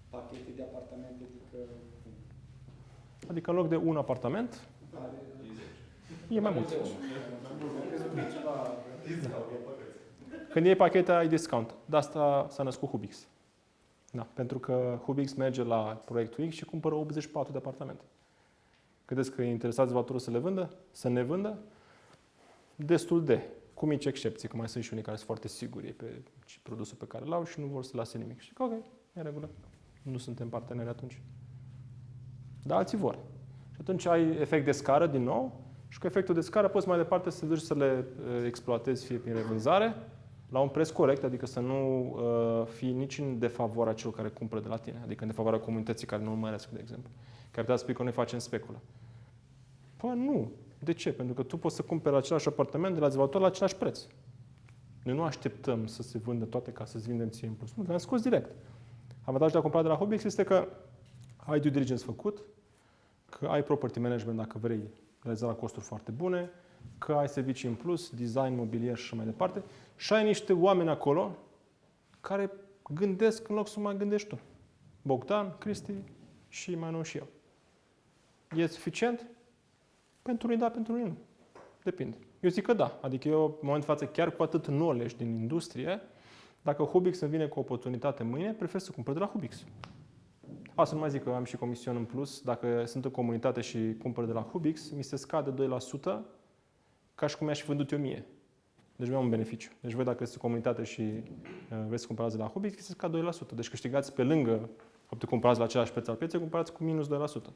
Pachete de apartamente, Adică în loc de un apartament, e mai mult. Când iei pachete, ai discount. De asta s-a născut Hubix. Da, pentru că Hubix merge la proiectul X și cumpără 84 de apartamente. Credeți că e interesat dezvoltatorul să le vândă? Să ne vândă? Destul de. Cu mici excepții, că mai sunt și unii care sunt foarte siguri pe produsul pe care l-au și nu vor să lase nimic. Și ok, e în regulă. Nu suntem parteneri atunci. Dar alții vor. Și atunci ai efect de scară din nou și cu efectul de scară poți mai departe să te duci să le exploatezi fie prin revânzare, la un preț corect, adică să nu fii nici în defavoarea celor care cumpără de la tine, adică în defavoarea comunității care nu urmăresc, de exemplu. Că ai putea spui că noi facem speculă. Păi nu. De ce? Pentru că tu poți să cumperi același apartament de la dezvoltator la același preț. Noi nu așteptăm să se vândă toate ca să-ți vindem ție în plus. Nu, le-am scos direct. Avantajul de a cumpăra de la Hubix este că ai due diligence făcut, că ai property management dacă vrei realizat la costuri foarte bune, că ai servicii în plus, design, mobilier și așa mai departe, și ai niște oameni acolo care gândesc în loc să mai gândești tu. Bogdan, Cristi și mai nou și eu. E suficient? Pentru unii da, pentru unii nu. Depinde. Eu zic că da. Adică eu, în momentul de față, chiar cu atât knowledge din industrie, dacă Hubix îmi vine cu o oportunitate mâine, prefer să cumpăr de la Hubix. Asta nu mai zic că am și comision în plus. Dacă sunt în comunitate și cumpăr de la Hubix, mi se scade 2% ca și cum mi-aș fi vândut eu mie. Deci mi-am un beneficiu. Deci voi dacă sunteți în comunitate și vreți să cumpărați de la Hubix, mi se scade 2%. Deci câștigați pe lângă faptul că cumpărați la același preț al pieței, cumpărați cu minus 2%.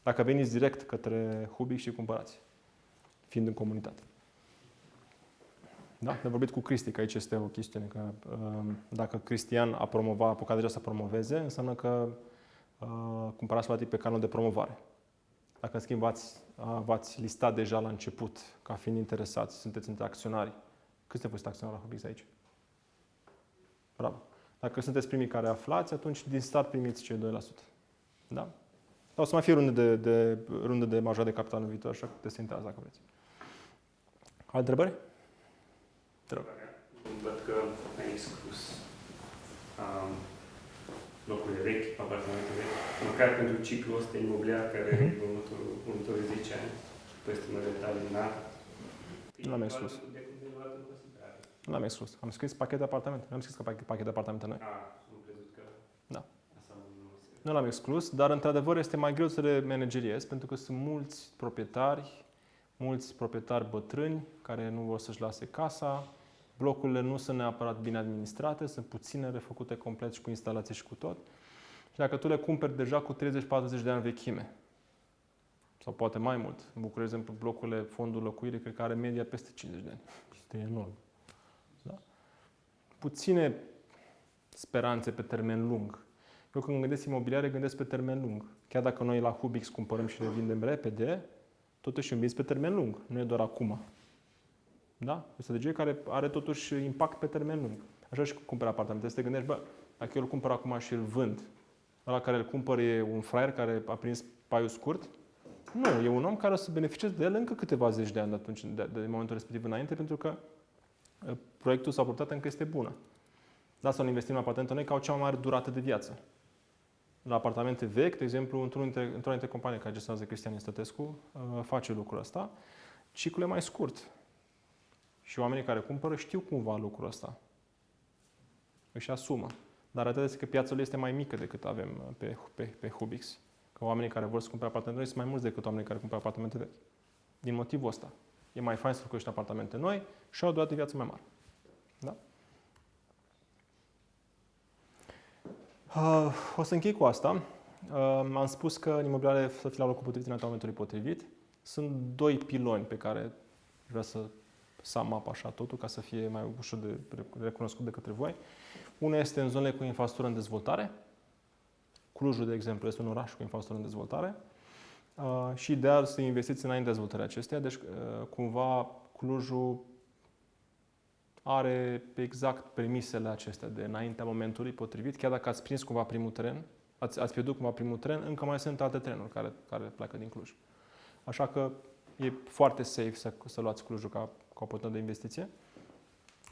Dacă veniți direct către Hubix și cumpărați, fiind în comunitate. Da? Ne-am vorbit cu Cristi, că aici este o chestiune, că dacă Cristian a apucat deja să promoveze, înseamnă că cumpărați la pe canal de promovare. Dacă, în schimb, v-ați listat deja la început, ca fiind interesați, sunteți între acționari. Câți sunteți fost acționari la Hubix aici? Bravo. Dacă sunteți primii care aflați, atunci din start primiți cei 2%. Da? Dar o să mai fie runde de major de capital în viitor, așa că puteți să intrați dacă vreți. Alte întrebări? Te rog. Văd că ai exclus locurile vechi, apartamente vechi, măcar pentru ciclul ăsta imobiliar care e următorii 10 ani, peste mă detalii, Nu l-am exclus. Nu l-am exclus. Am scris pachet de apartamente. Nu am scris că pachet de apartamente noi. Nu crezut că... Da. Asta Nu l-am exclus, dar într-adevăr este mai greu să le manageriez, pentru că sunt mulți proprietari bătrâni care nu vor să-și lase casa, blocurile nu sunt neapărat bine administrate, sunt puține refăcute complet și cu instalații și cu tot. Și dacă tu le cumperi deja cu 30-40 de ani vechime, sau poate mai mult, în București, de exemplu, blocurile fondul locuire, cred că are media peste 50 de ani. Este enorm. Da? Puține speranțe pe termen lung. Eu când gândesc imobiliare, gândesc pe termen lung. Chiar dacă noi la Hubix cumpărăm și le vindem repede, totuși îmi vinzi pe termen lung. Nu e doar acum. Da? O strategie care are totuși impact pe termen lung. Așa și cumperi apartamente. Să te gândești, bă, dacă eu îl cumpăr acum și îl vând, ăla care îl cumpăr e un fraier care a prins paiul scurt? Nu, e un om care o să beneficieze de el încă câteva zeci de ani de atunci, de momentul respectiv înainte, pentru că proiectul sau proprietatea încă este bună. De asta investim în apartamente noi, că au cea mai mare durată de viață. La apartamente vechi, de exemplu, într-una dintre companii care gestionează Cristian Stătescu, face lucrul ăsta, ciclul e mai scurt. Și oamenii care cumpără știu cumva lucrul ăsta. Își asumă. Dar atât este că piața lui este mai mică decât avem pe Hubix. Că oamenii care vor să cumpere apartamente noi sunt mai mulți decât oamenii care cumpără apartamente vechi. Din motivul ăsta. E mai fain să locuiești în apartamente noi și au o durată de viață mai mare. Da? O să închei cu asta. Am spus că în imobiliare să fie la locul potrivit în momentului potrivit. Sunt doi piloni pe care vreau să sum up așa totul, ca să fie mai ușor de recunoscut de către voi. Una este în zonele cu infrastructură în dezvoltare. Clujul, de exemplu, este un oraș cu infrastructură în dezvoltare. Și ideal să investiți înainte dezvoltarea acesteia. Deci, cumva, Clujul are exact premisele acestea de înaintea momentului potrivit. Chiar dacă ați prins cumva primul tren, ați pierdut cumva primul tren, încă mai sunt alte trenuri care pleacă din Cluj. Așa că e foarte safe să luați Clujul ca oportunitate de investiție.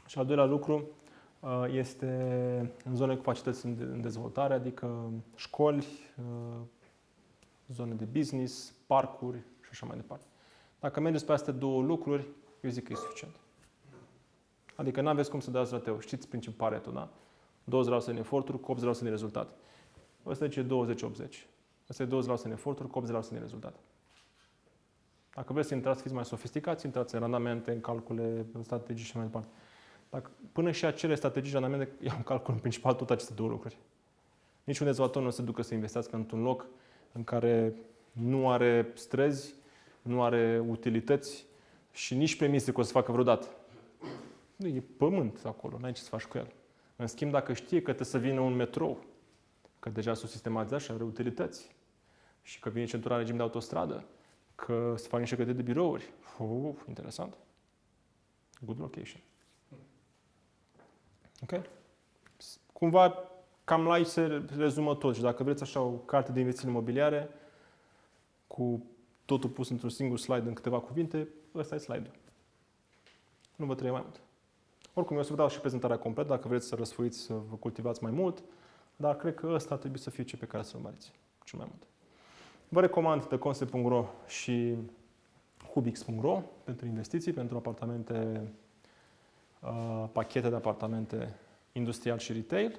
Și al doilea lucru este în zone cu facilități în dezvoltare, adică școli, zone de business, parcuri și așa mai departe. Dacă mergeți pe astea două lucruri, eu zic că e suficient. Adică nu aveți cum să dați rateu. Știți principiul Pareto, da? 20% din eforturi cu 80% din rezultat. Ăsta e 20-80. Ăsta e 20% din eforturi cu 80% din rezultat. Dacă vreți să intrați, să fiți mai sofisticați, intrați în randamente, în calcule, în strategii și mai departe. Dacă până și acele strategii și randamente iau în calcul în principal tot aceste două lucruri. Niciun dezvoltator nu se ducă să investească într-un loc în care nu are străzi, nu are utilități și nici premise că o să facă vreodată. Nu, e pământ acolo, n-ai ce să faci cu el. În schimb, dacă știe că trebuie să vină un metrou, că deja s-o sistematizat și are utilități, și că vine centura în regim de autostradă, că se fac niște clădiri de birouri, interesant. Good location. Ok? Cumva, cam la aici se rezumă tot. Și dacă vreți așa o carte de investiții imobiliare, cu totul pus într-un singur slide în câteva cuvinte, ăsta e slide-ul. Nu vă trebuie mai mult. Oricum, eu o să vă dau și prezentarea completă, dacă vreți să răsfoiți, să vă cultivați mai mult, dar cred că ăsta trebuie să fie ce pe care să-l urmăriți cel mai mult. Vă recomand theconcept.ro și hubix.ro pentru investiții, pentru apartamente, pachete de apartamente industrial și retail,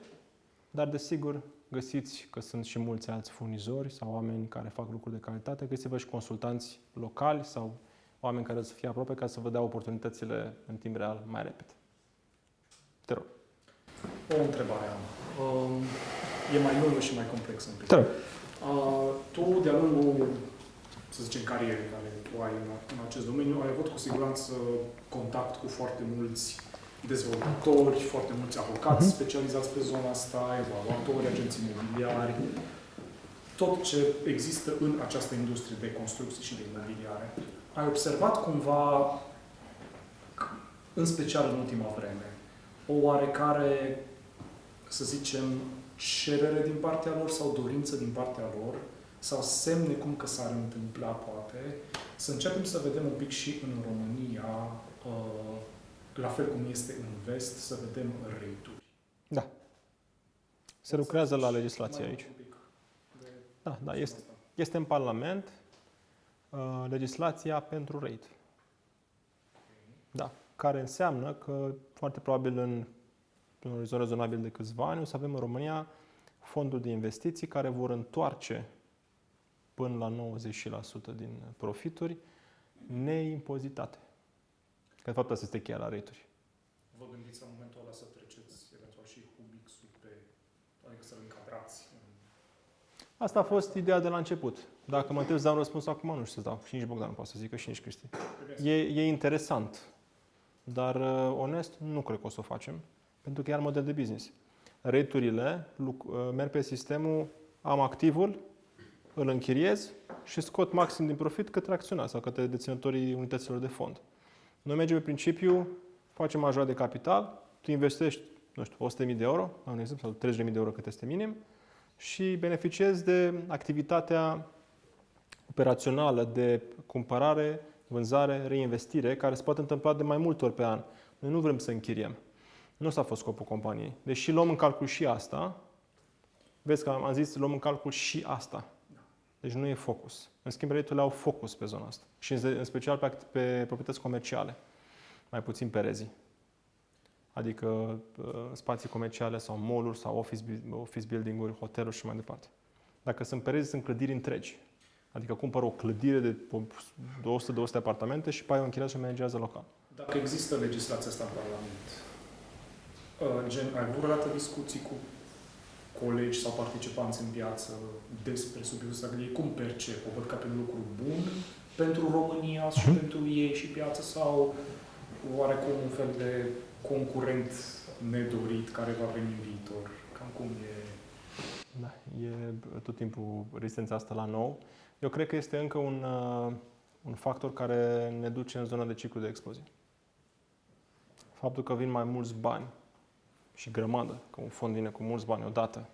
dar desigur găsiți că sunt și mulți alți furnizori sau oameni care fac lucruri de calitate, găsiți-vă și consultanți locali sau oameni care să fie aproape ca să vă dea oportunitățile în timp real mai repede. Te rog. O întrebare am. E mai lungă și mai complexă un pic. Te rog. Tu, de-a lungul, să zicem, carierei care tu ai în acest domeniu, ai avut cu siguranță contact cu foarte mulți dezvoltatori, foarte mulți avocați specializați pe zona asta, evaluatori, agenții imobiliari, tot ce există în această industrie de construcții și de imobiliare. Ai observat cumva, în special în ultima vreme, o oarecare, să zicem, cerere din partea lor sau dorință din partea lor, sau semne cum că s-ar întâmpla, poate, să începem să vedem un pic și în România, la fel cum este în vest, să vedem rate-uri. Da. Se lucrează la legislație aici. Da, este în Parlament legislația pentru rate. Da. Care înseamnă că foarte probabil în un orizont rezonabil de câțiva ani o să avem în România fonduri de investiții care vor întoarce până la 90% din profituri neimpozitate. Că de fapt asta este cheia la rate-uri. Vă gândiți în momentul ăla să treceți eventual și Hubix-ul pe, adică să-l încadrați? Asta a fost ideea de la început. Dacă mă întreb să dau un răspuns acum, nu știu să dau. Și nici Bogdan nu poate să zică și nici Cristi. E interesant. Dar, onest, nu cred că o să o facem. Pentru că e alt model de business. Rate-urile merg pe sistemul, am activul, îl închiriez și scot maxim din profit către acționar sau către deținătorii unităților de fond. Noi mergem pe principiu, facem majorare de capital, tu investești, nu știu, 100.000 de euro, la un exemplu, sau 30.000 de euro cât este minim, și beneficiezi de activitatea operațională de cumpărare, vânzare, reinvestire, care se poate întâmpla de mai multe ori pe an. Noi nu vrem să închiriem. Nu ăsta a fost scopul companiei. Deși luăm în calcul și asta, vezi că am zis, luăm în calcul și asta. Deci nu e focus. În schimb, rediturile au focus pe zona asta. Și în special pe proprietăți comerciale. Mai puțin pe rezii. Adică spații comerciale sau mall-uri sau office building-uri, hoteluri și mai departe. Dacă sunt pe rezii, sunt clădiri întregi. Adică cumpără o clădire de 200-200 apartamente și pe aia o închiriază și o managează local. Dacă există legislația asta în Parlament, ai avut vreodată discuții cu colegi sau participanți în piață despre subiectul ăsta? Cum percep? O văd ca pe un lucru bun pentru România și pentru ei și piață, sau oarecum un fel de concurent nedorit care va veni în viitor? Cam cum e? Da, e tot timpul rezistența asta la nou. Eu cred că este încă un factor care ne duce în zona de ciclu de explozie. Faptul că vin mai mulți bani și grămadă, că un fond vine cu mulți bani odată,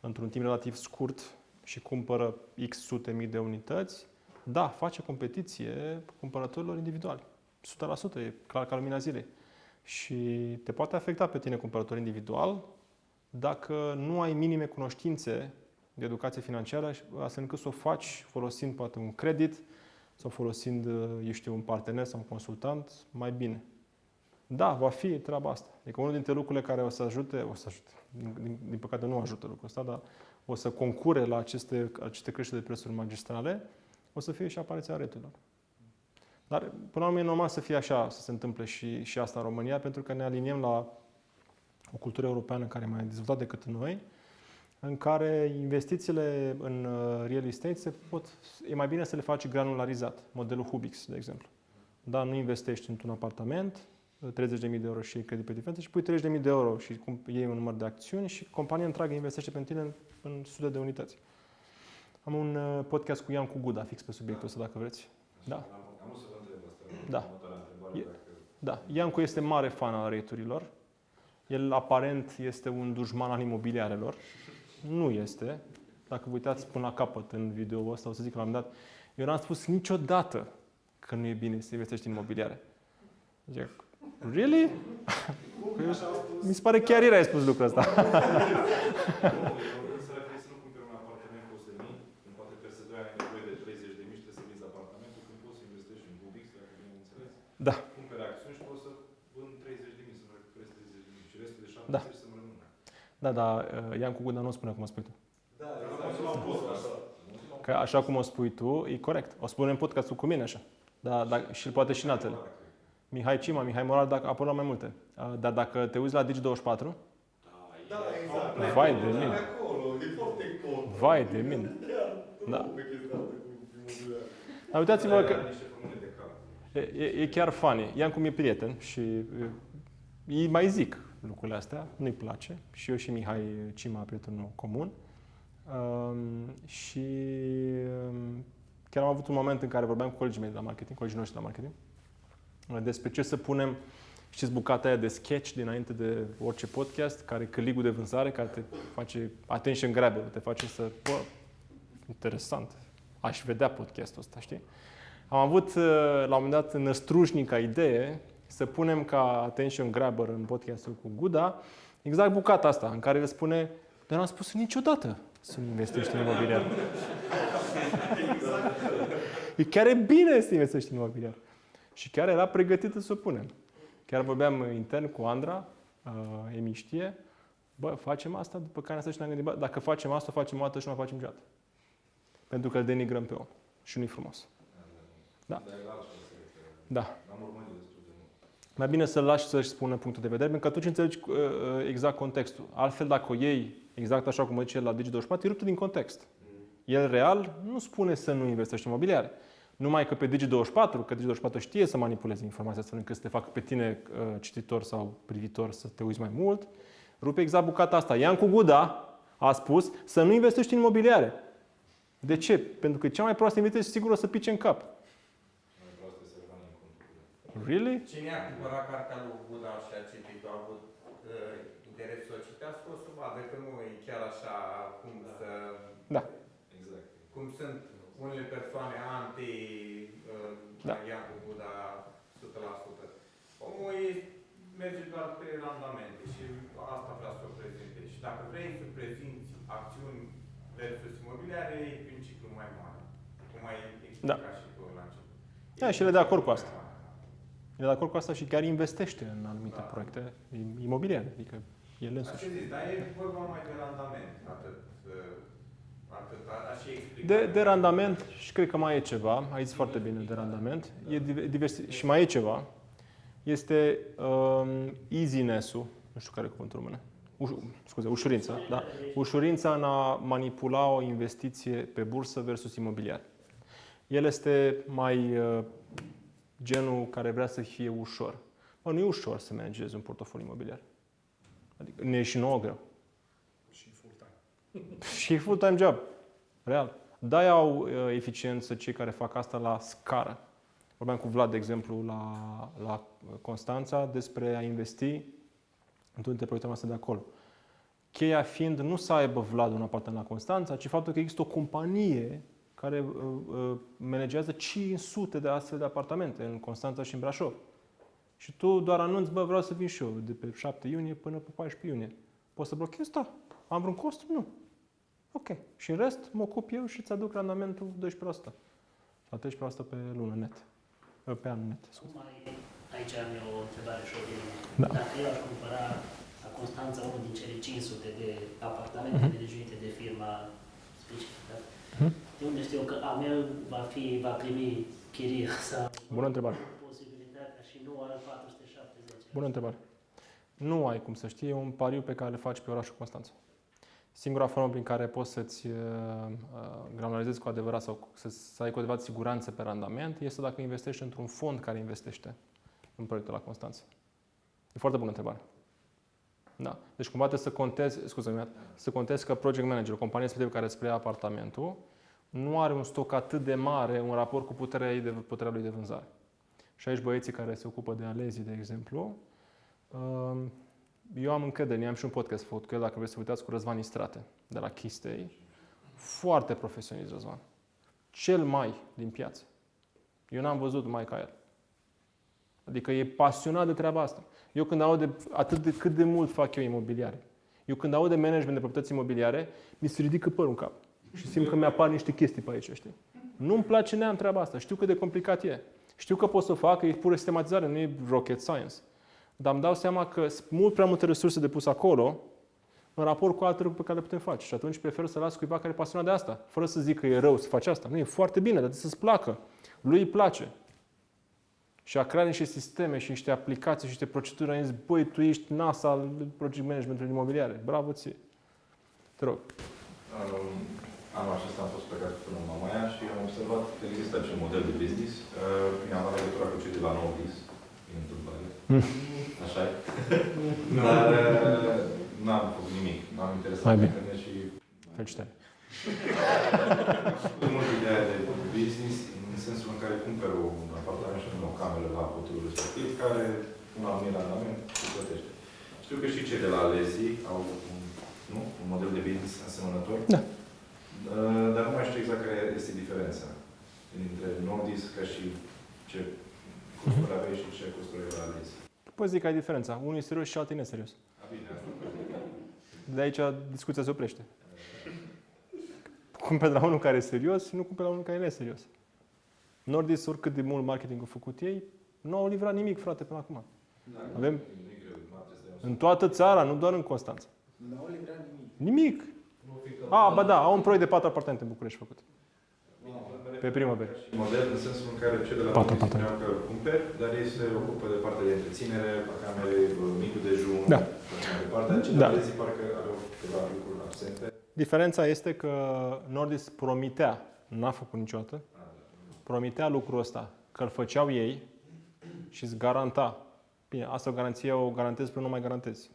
într-un timp relativ scurt și cumpără X sute mii de unități, da, face competiție cumpărătorilor individuali. 100%, e clar ca lumina zilei. Și te poate afecta pe tine cumpărător individual dacă nu ai minime cunoștințe de educație financiară, astfel încât să o faci folosind poate un credit sau folosind, eu știu, un partener sau un consultant mai bine. Da, va fi treaba asta. Adică unul dintre lucrurile care o să ajute, din păcate nu ajută lucrul ăsta, dar o să concure la aceste creșteri de prețuri magistrale, o să fie și apariția returilor. Dar, până la urmă, e normal să fie așa, să se întâmple și asta în România, pentru că ne aliniem la o cultură europeană care e mai dezvoltată decât noi, în care investițiile în real estate e mai bine să le faci granularizat, modelul Hubix, de exemplu. Da, nu investești într-un apartament, 30.000 de euro și credit pe diferență și pui 30.000 de euro și iei un număr de acțiuni și compania întreagă investește pentru tine în sute de unități. Am un podcast cu Iancu Guda, fix pe subiectul ăsta, dacă vreți. Da. Am să vă întreb asta. Da. Întrebare, Da. Iancu este mare fan al rate-urilor. El aparent este un dușman al imobiliarelor. Nu este. Dacă vă uitați până la capăt în video-ul ăsta, o să zic la un moment dat, eu n-am spus niciodată că nu e bine să investești în imobiliare. Zic, really? Mi se pare chiar ieri ai spus lucrul ăsta. Să referi să nu cumperi un apartament cu 100.000, când poate peste 2 ani ai nevoie de 30.000 și trebuie să vinzi apartamentul, când poți să investești în Hubix, dacă bine înțeles. Da. Cumperi acțiuni și poți să vând 30.000, să-mi recuperezi 30.000 și restul de 70 Da. să-mi rămână. Da, dar Iancu Guda nu o spune cum o spui tu. Da, Că așa cum o spui tu, e corect. O spune în podcastul cu mine așa. Dar și poate și în altele. Mihai Cima, Mihai Moral, dacă apără mai multe. Dar dacă te uiți la Digi24, da, exact. vai de mine. Acolo, e foarte cont. Vai de mine. Da. Dar uitați-vă că e chiar funny. Iancu mi-e prieten și îi mai zic lucrurile astea, nu-i place. Și eu și Mihai Cima, prietenul comun. Și chiar am avut un moment în care vorbeam cu colegii mei de la marketing, colegii noștri de la marketing, despre ce să punem, știți, bucata aia de sketch dinainte de orice podcast, care e cârligul de vânzare, care te face attention grabber, te face să, bă, interesant, aș vedea podcastul ăsta, știi? Am avut, la un moment dat, năstrușnica idee să punem ca attention grabber în podcastul cu Guda exact bucata asta, în care el spune, dar n-am spus niciodată să nu investești în imobiliar. E chiar e bine să investești în imobiliar. Și chiar era pregătită să o punem. Chiar vorbeam intern cu Andra, Emi știe, bă, facem asta, după care ne-am gândit, bă, dacă facem asta, o facem o dată și nu o facem niciodată. Pentru că îl denigrăm pe om. Și nu-i frumos. Da. Da. Mai bine să-l lași să-și spună punctul de vedere, pentru că atunci înțelegi exact contextul. Altfel, dacă o iei exact așa cum o zice el la Digi24, e ruptă din context. El real nu spune să nu investești în imobiliare. Numai că pe Digi24, că Digi24 știe să manipuleze informația astfel încât să te facă pe tine cititor sau privitor să te uiți mai mult, rupe exact bucata asta. Iancu Guda a spus să nu investești în imobiliare. De ce? Pentru că cea mai proastă investiție sigur o să pice în cap. Really? Cine a cumpărat cartea lui Buda și a citit, a avut interes să o citească, o să vadă că nu e chiar așa cum să... Da. Exact. Cum sunt unele persoane anti ia cu Buda 100%. Omul merge doar pe randamente și asta vrea să o prezinte. Și dacă vrei să prezinți acțiuni versus imobiliare, e prin ciclu mai mare. Cum ai explicat și tu la început. Da, și el e de acord cu asta. El e de acord cu asta și chiar investește în anumite proiecte imobiliare. Adică el însuși. Dar e vorba mai de randament, așa explicat. De randament, și cred că mai e ceva, aici foarte bine de randament, și mai e ceva, este easiness-ul, nu știu care e cuvântul român, ușurința, da? Ușurința în a manipula o investiție pe bursă versus imobiliar. El este mai genul care vrea să fie ușor. Nu e ușor să managezi un portofoliu imobiliar. Adică ne e și nouă greu. Și full-time. Și full-time job. Real. De-aia au eficiență cei care fac asta la scară. Vorbeam cu Vlad, de exemplu, la Constanța despre a investi într-unul dintre proiectele noastre de acolo. Cheia fiind nu să aibă Vlad un apartament la Constanța, ci faptul că există o companie care managează 500 de astfel de apartamente în Constanța și în Brașov. Și tu doar anunți, vreau să vin și eu de pe 7 iunie până pe 14 iunie. Poți să blochezi? Da. Am vreun cost? Nu. Ok. Și în rest mă ocup eu și îți aduc randamentul 12%. La 13% pe lună net. Pe an net. Aici am eu o întrebare și o dilemă. Da. Dacă eu aș cumpăra la Constanța unul din cele 500 de apartamente dirijuite de firma specifică, de unde știu că a meu va primi chiria sau Bună întrebare. posibilitatea și nu are 470? Bună întrebare. Nu ai cum să știi, e un pariu pe care le faci pe orașul Constanța. Singura formă prin care poți să-ți granularizezi cu adevărat sau să ai cu adevărat siguranță pe randament este dacă investești într-un fond care investește în proiectul la Constanța. E foarte bună întrebare. Da. Deci cumva trebuie să contezi că project manager, o companie respectivă care îți preia apartamentul, nu are un stoc atât de mare în raport cu puterea lui de vânzare. Și aici băieții care se ocupă de alezii, de exemplu, eu am încredere, am și un podcast făcut cu el, dacă vreți să uitați, cu Răzvan Istrate, de la Chistei. Foarte profesionist, Răzvan. Cel mai din piață. Eu n-am văzut mai ca el. Adică e pasionat de treaba asta. Eu când aud cât de mult fac eu imobiliare. Eu când aud de management de proprietăți imobiliare, mi se ridică părul în cap. Și simt că mi-apar niște chestii pe aici, știi? Nu-mi place neam treaba asta. Știu cât de complicat e. Știu că pot să o fac, că e pură sistematizare, nu e rocket science. Dar îmi dau seama că sunt mult prea multe resurse de pus acolo în raport cu alte lucruri pe care le putem face. Și atunci prefer să las cuiva care e pasionat de asta. Fără să zic că e rău să faci asta. Nu, e foarte bine, dar trebuie să-ți placă. Lui îi place. Și a creat niște sisteme și niște aplicații și niște proceduri. Am zis, băi, tu ești NASA al project managementului imobiliare. Bravo ție. Te rog. Anul acesta am fost plecat până în Mamaia și am observat că există acel model de business. Mi-am dat legătura cu cei de la Novis, din întâmplare. Așa e. Dar n-am făcut nimic. M-am interesat pe internet și... Felicitări. Am mult ideea de business, în sensul în care cumperi un apartament și o cameră la hotelul respectiv, care un anumit randament se plătește. Știu că și cei de la Alezii au un model de business asemănător. Da. Dar nu mai știu exact care este diferența dintre Nordis ca și ce costuri aveai și ce costuri ai la Alezii. Poți zic că ai diferența. Unul e serios și altul e neserios. Bine. De aici discuția se oprește. Cumperi la unul care e serios și nu cumperi la unul care e neserios. Nordis, oricât de mult marketing au făcut ei, nu au livrat nimic, frate, până acum. Avem în toată țara, nu doar în Constanța. Nu au livrat nimic. Nimic. Ba da, au un proiect de 4 apartamente în București făcut. Pe primăvară. Model în sensul în care cei de la Nordis spuneau că cumperi, dar ei se ocupă de partea de întreținere, a camerei, micul dejun, da. Cei de la Alezii parcă aveau câteva lucruri absente. Diferența este că Nordis promitea, n-a făcut niciodată, promitea lucrul ăsta, că îl făceau ei și îți garanta. Bine, asta o garanție o garantezi până nu mai garantezi.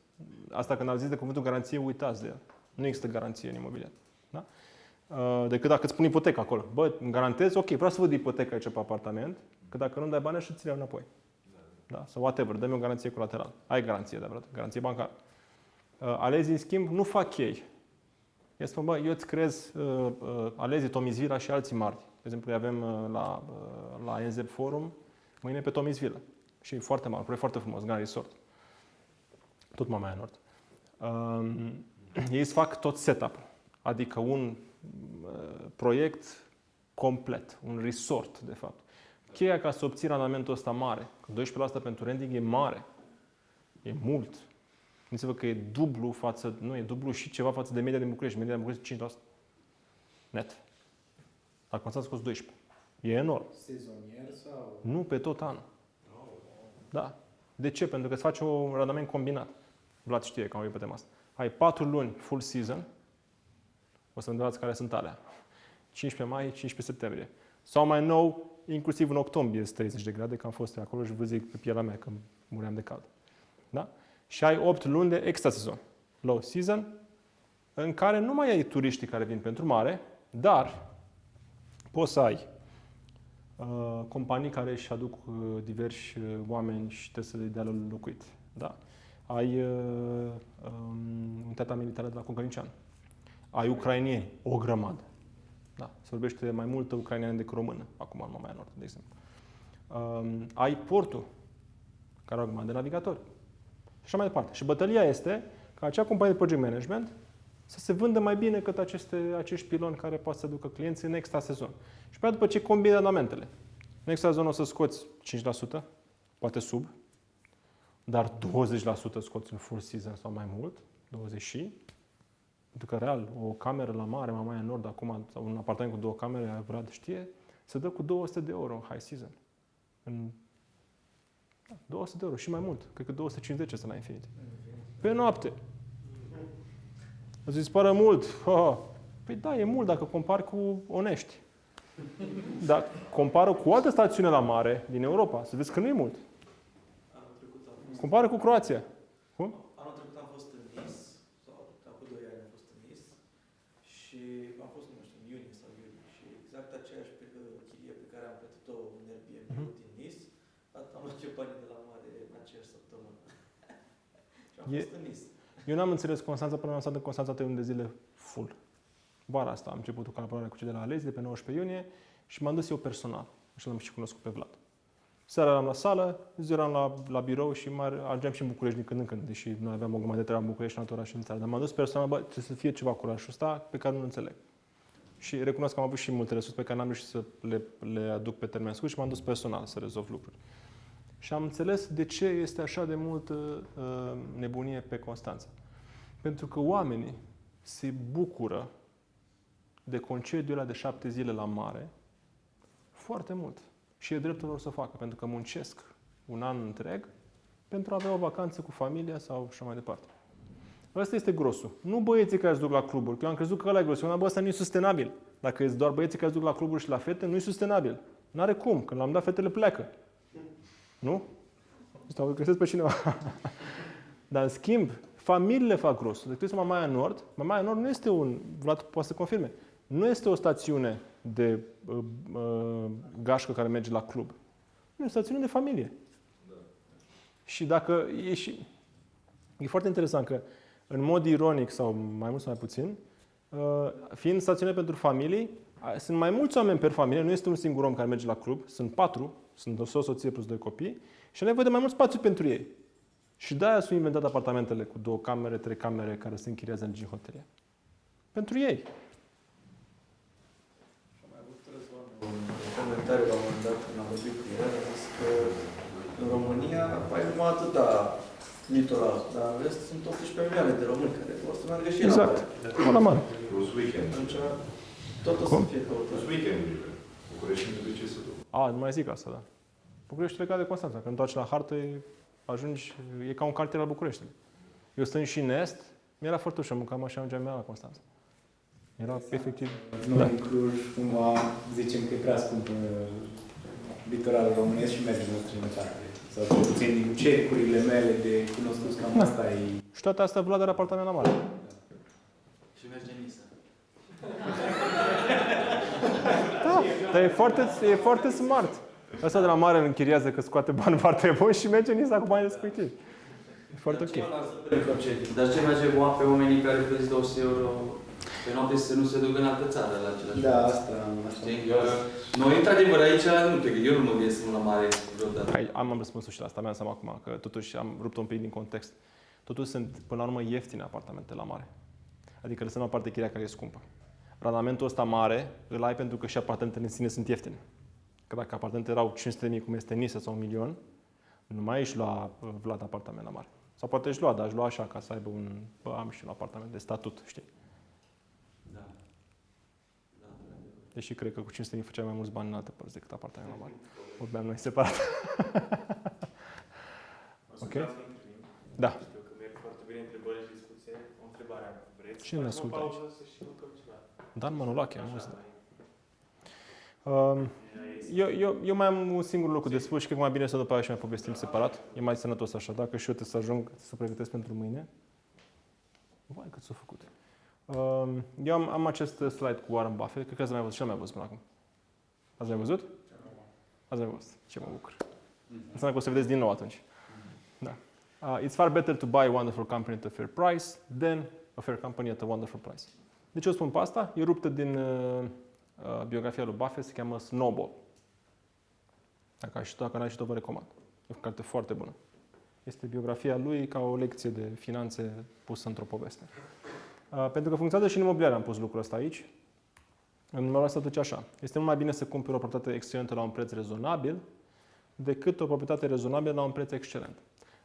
Asta când auziți de cuvântul garanție, uitați de el. Nu există garanție în imobiliar. Da? Decât dacă îți pun ipotecă acolo. Bă, îmi garantez, ok, vreau să văd ipoteca aici pe apartament, că dacă nu dai bani, și ți le iau înapoi. Da. Da? Sau whatever, dă-mi o garanție colaterală. Ai garanție, adevărat, garanție bancară. Alezii, în schimb, nu fac ei. Ei spun, bă, eu îți creez Alezii, Tomisvilla și alții mari. De exemplu, îi avem la NZEP Forum, mâine pe Tomisvilla. Și e foarte mare, proiect foarte frumos, Grand Resort. Tot Mamaia Nord. Ei îți fac tot setup, adică un proiect complet, un resort, de fapt. Cheia ca să obții randamentul ăsta mare, că 12% pentru renting e mare, e mult. Gândiți-vă că e dublu față, nu, e dublu și ceva față de media din București. Media din București e 5%. Net. La Constanța scos 12. E enorm. Sezonier sau? Nu, pe tot anul. Da. De ce? Pentru că îți faci un randament combinat. Vlad știe că am vorbit pe tema asta. Ai 4 luni full season. O să întrebați care sunt alea. 15 mai, 15 septembrie. Sau mai nou, inclusiv în octombrie este 30 de grade, că am fost acolo și vă zic pe pielea mea că muream de cald. Da? Și ai 8 luni de extra sezon, low season, în care nu mai ai turiștii care vin pentru mare, dar poți să ai companii care își aduc diversi oameni și trebuie să le dea la locuit. Da? Ai unitatea militară de la Concorniceanu. Ai ucrainieni, o grămadă. Da, se vorbește mai multă ucraineană decât română, acum în Mamaia Nord, de exemplu. Ai portul, care are o grămadă de navigatori. Și așa mai departe. Și bătălia este ca acea companie de project management să se vândă mai bine decât acești piloni care poate să ducă clienții în extra sezon. Și pe după ce combini randamentele. În extra sezon o să scoți 5%, poate sub, dar 20% scoți în full season sau mai mult, 20%. Pentru că, real, o cameră la mare, Mamaia Nord, acum, sau un apartament cu 2 camere, Vlad știe, se dă cu 200 de euro în high season. În 200 de euro și mai mult. Cred că 250 este la Infinity. Pe noapte. Îți pare mult? Păi da, e mult dacă compari cu Onești. Dar compară cu o altă stațiune la mare din Europa, să vezi că nu e mult. Compară cu Croația. Cum? Anul trecut am fost în Nice, sau acum 2 ani am fost în Nice și am fost, nu știu, în iunie sau iulie și exact aceeași chirie pe care am plătit-o în Airbnb din Nice, am luat eu banii de la mare în aceeași săptămână. Și am fost în Nice. Eu n-am înțeles Constanța până am stat în Constanța 3 luni de zile full. Vara asta am început o colaborare cu cei de la Alezi de pe 19 iunie și m-am dus eu personal. Și l-am și cunoscut pe Vlad. Seara eram la sală, zi eram la birou și ajungeam și în București din când în când, deși noi aveam o grămadă de treabă în București și în alt oraș în țară. Dar m-am dus personal, bă, trebuie să fie ceva cu orașul ăsta pe care nu-l înțeleg. Și recunosc că am avut și multe resurse pe care n-am reușit să le aduc pe termen scurt și m-am dus personal să rezolv lucruri. Și am înțeles de ce este așa de multă nebunie pe Constanța. Pentru că oamenii se bucură de concediul ăla de 7 zile la mare foarte mult. Și e dreptul lor să o facă, pentru că muncesc un an întreg pentru a avea o vacanță cu familia sau așa mai departe. Ăsta este grosul. Nu băieții care se duc la cluburi, că eu am crezut că ăla e grosul. Ăsta nu e sustenabil. Dacă e doar băieții care se duc la cluburi și la fete, nu e sustenabil. N-are cum. Când l-am dat, fetele pleacă. Nu? Stau că găsesc pe cineva. Dar în schimb, familiile fac grosul. Deci este Mamaia Nord. Mamaia Nord nu este Vlad poate să confirme. Nu este o stațiune de gașcă care merge la club. Nu, e o stațiune de familie. Da. Și dacă e foarte interesant că, în mod ironic sau mai mult sau mai puțin, fiind stațiune pentru familii, sunt mai mulți oameni per familie, nu este un singur om care merge la club, sunt 4, sunt o soție plus 2 copii și au nevoie de mai mult spațiu pentru ei. Și de-aia s-au inventat apartamentele cu 2 camere, 3 camere care se închiriază în regim hotelier. Pentru ei. Un comentariu la un moment dat când am vorbit cu el, a zis că în România ai numai atâta litoral, dar în rest sunt 18 milioane de români care vor să meargă și ei exact. La mare. Plus weekend. Atunci tot o să fie căutat. Plus weekend-urile. București nu trebuie să duc. Nu mai zic asta, da. București legat de Constanța. Când întoarci la hartă, ajungi, e ca un cartier al Bucureștiului. Eu stând și în est, mi-era foarte ușor, mâncam așa mergeam la Constanța. Era efectiv... Noi în Cluj, cumva, zicem că e prea scump litoralul românesc și mergem în străinătate. Sau cel puțin din cercurile mele de cunoscuți, cam asta e... Și toate astea Vlad are apartament la mare. Și merge în Nisa. Da, dar e foarte smart. Ăsta de la mare îl închiriază că scoate bani foarte buni și merge în Nisa cu bani respectivi. E foarte ok. Dar ce face pe oamenii care plătiți 200 euro pe noapte să nu se ducă în altă țară la același Da, preț? asta. Noi, într-adevăr, aici, nu te gândi, eu nu mă gândesc la mare vreodată. Am răspunsul și la asta, mi-am seama acum, că totuși am rupt un pic din context. Totuși sunt, până la urmă, ieftine apartamente la mare. Adică lăsăm la parte chiria care e scumpă. Randamentul ăsta mare îl ai pentru că și apartamentele în sine sunt ieftine. Că dacă apartamentele erau 500.000, cum este Nisa sau 1.000.000, nu mai ești lua Vlad apartament la mare. Sau poate ești lua, dar aș lua așa, ca să aibă am și un apartament de statut, știi? Da. Deși cred că cu 500.000 făceai mai mulți bani în alte părți decât apartament la mare. Vorbeam noi separat. Ok? Da. Știu că merg foarte bine întrebări și discuție. O întrebare am. Vreți? Cine ne ascultă aici? Să și mâncăm ceva. Dan Manolache, am auzit. Eu mai am un singur lucru de spus și cred că mai bine să după aia și mai povestim separat. E mai sănătos așa. Dacă și eu trebuie să ajung să pregătesc pentru mâine. Vai, cât s-a făcut. Eu am acest slide cu Warren Buffett. Cred că ați mai văzut și l-am mai văzut până acum. Ați mai văzut? Ați mai văzut. Ce mă bucur. Înseamnă că o să vedeți din nou atunci. Da. It's far better to buy a wonderful company at a fair price than a fair company at a wonderful price. De ce o spun pe asta? E ruptă din biografia lui Buffett, se cheamă Snowball. Dacă n-ai citit-o, vă recomand. E o carte foarte bună. Este biografia lui ca o lecție de finanțe pusă într-o poveste. Pentru că funcționează și în imobiliare, am pus lucrul ăsta aici. În numărul ăsta duce așa. Este mult mai bine să cumperi o proprietate excelentă la un preț rezonabil decât o proprietate rezonabilă la un preț excelent.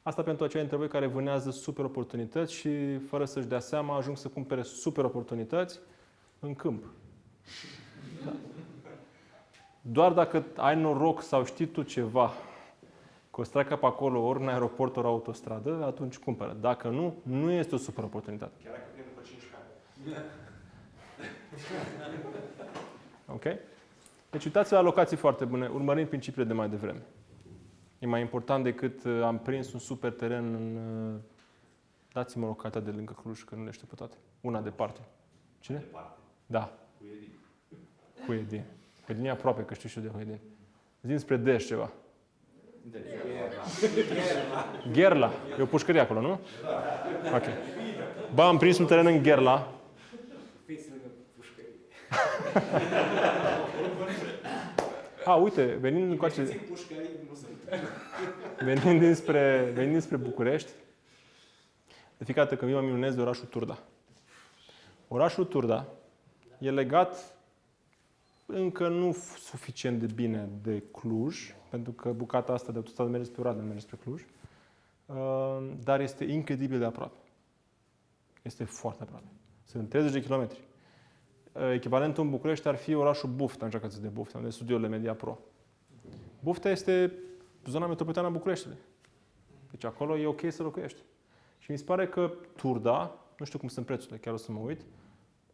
Asta pentru acei dintre voi care vânează super oportunități și, fără să-și dea seama, ajung să cumpere super oportunități în câmp. Da. Doar dacă ai noroc sau știi tu ceva că o să treacă pe acolo ori în aeroport, ori autostradă, atunci cumpără. Dacă nu, nu este o super oportunitate. Chiar dacă vine după 5 ani. Ok? Deci uitați-vă la locații foarte bune, urmărind principiile de mai devreme. E mai important decât am prins un super teren în... Dați-mă localitatea de lângă Cluj, că nu le știu pe toate. Una departe. Cine? Departe. Da. Huiedin. Huiedin. Huiedin e aproape, că știu și eu de Huiedin. Zi-mi spre Deș ceva. Gherla. E o pușcărie acolo, nu? Da. Ok. Ba, am prins un teren în Gherla. Fiți lângă pușcărie. Uite, venind încoace... Venind dinspre București, de fiecare dată când vin, mă minunez de orașul Turda. Orașul Turda e legat încă nu suficient de bine de Cluj, pentru că bucata asta de autostradă merge spre Oradea, merge spre Cluj, dar este incredibil de aproape. Este foarte aproape. Sunt 30 de kilometri. Echivalentul în București ar fi orașul Buftea, nu știu dacă de Buftea, unde studiourile Media Pro. Buftea este zona metropolitană a Bucureștiului. Deci acolo e ok să locuiești. Și mi se pare că Turda, nu știu cum sunt prețurile, chiar o să mă uit,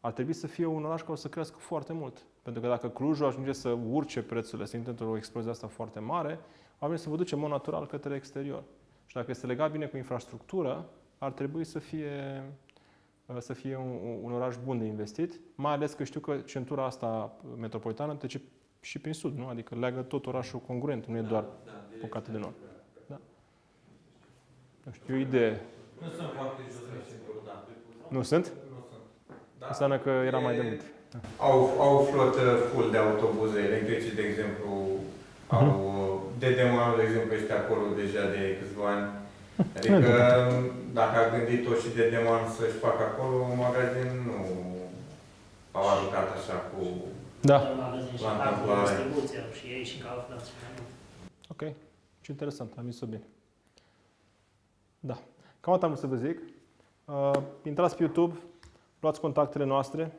ar trebui să fie un oraș care o să crească foarte mult. Pentru că dacă Clujul ajunge să urce prețurile, să intre într-o explozie asta foarte mare, oamenii se vor duce în mod natural către exterior. Și dacă este legat bine cu infrastructură, ar trebui să fie un oraș bun de investit, mai ales că știu că centura asta metropolitană trece și prin sud, nu? Adică leagă tot orașul congruent, nu e doar bucată de nord. Da. Nu știu, o idee. Nu sunt foarte jos de sigur, da. Nu sunt? Nu sunt. Da. Înseamnă că era mai de mult. Da. Au flotă full de autobuze electrice, de exemplu, Dedemanul, de exemplu, este acolo deja de câțiva ani. Adică, dacă a gândit-o și Dedeman să-și facă acolo, un magazin nu au aruncat așa cu... Da. La distribuție, și ei și Kaufland. Ok. Ce interesant, am zis-o bine. Da. Cam atât am vrut să vă zic. Intrați pe YouTube, luați contactele noastre.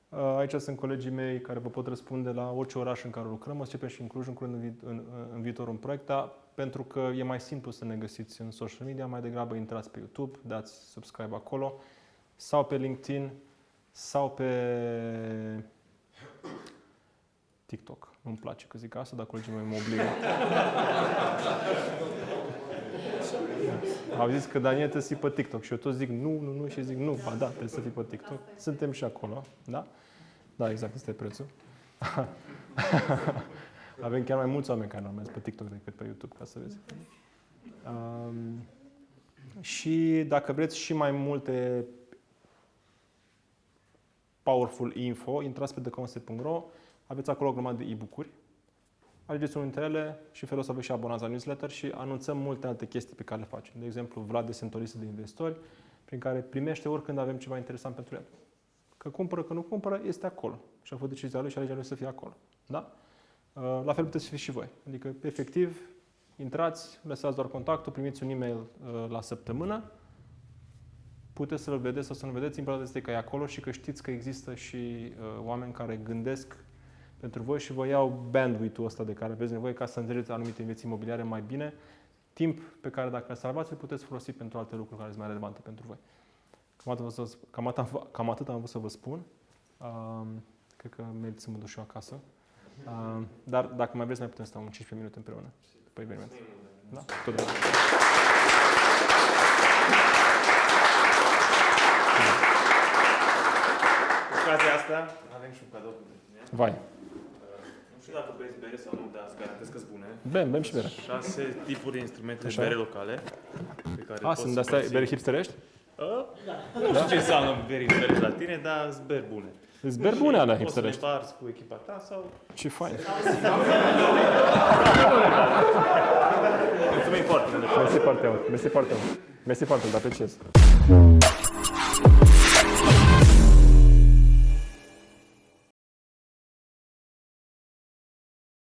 Aici sunt colegii mei care vă pot răspunde la orice oraș în care lucrăm. O să începem și în Cluj, în curând, în viitor un proiect, dar pentru că e mai simplu să ne găsiți în social media, mai degrabă intrați pe YouTube, dați subscribe acolo, sau pe LinkedIn, sau pe TikTok. Nu-mi place că zic asta, dar colegii mei mă obligă. Au zis că Daniel trebuie să fii pe TikTok și eu tot zic nu și zic nu, ba da, trebuie să fii pe TikTok. Suntem și acolo, da? Da, exact, ăsta e prețul. Avem chiar mai mulți oameni care ne urmăresc pe TikTok decât pe YouTube, ca să vezi. Și dacă vreți și mai multe powerful info, intrați pe theconcept.ro, aveți acolo o grămadă de e-book-uri. Alegeți unul dintre ele și în felul ăsta vă și abonați la newsletter și anunțăm multe alte chestii pe care le facem. De exemplu, Vlad desenează o listă de investori prin care primește oricând avem ceva interesant pentru el. Că cumpără, că nu cumpără, este acolo. Și a fost decizia lui și alegerea lui să fie acolo. Da? La fel puteți fi și voi. Adică, efectiv, intrați, lăsați doar contactul, primiți un e-mail la săptămână, puteți să-l vedeți sau să nu vedeți, important este că e acolo și că știți că există și oameni care gândesc pentru voi și vă iau bandwidth-ul ăsta de care aveți nevoie ca să înțelegeți anumite investiții imobiliare mai bine, timp pe care dacă îl salvați, îl puteți folosi pentru alte lucruri care sunt mai relevante pentru voi. Cam atât am vrut să vă spun. Cred că merit să mă duc și eu acasă. Dar dacă mai vreți, mai putem sta un 15 minute împreună după eveniment. Da? Tot de Cu ocazia asta avem și un cadou pentru tine. Vai. Nu știu dacă beți bere sau nu, dar îți garantez că-s bune. Bem și bere. 6 tipuri de instrumente de Așa. bere locale. Pe care Sunt de-astea bere hipsterești? Nu știu ce înseamnă beri hipsterești la tine, dar îți beri bune. Îți beri bune alea Poți hipsterești. să le parți cu echipa ta sau... Ce fain. Mulțumim foarte mult. Mersi foarte mult. Mersi foarte mult. Mersi foarte mult, apreciez.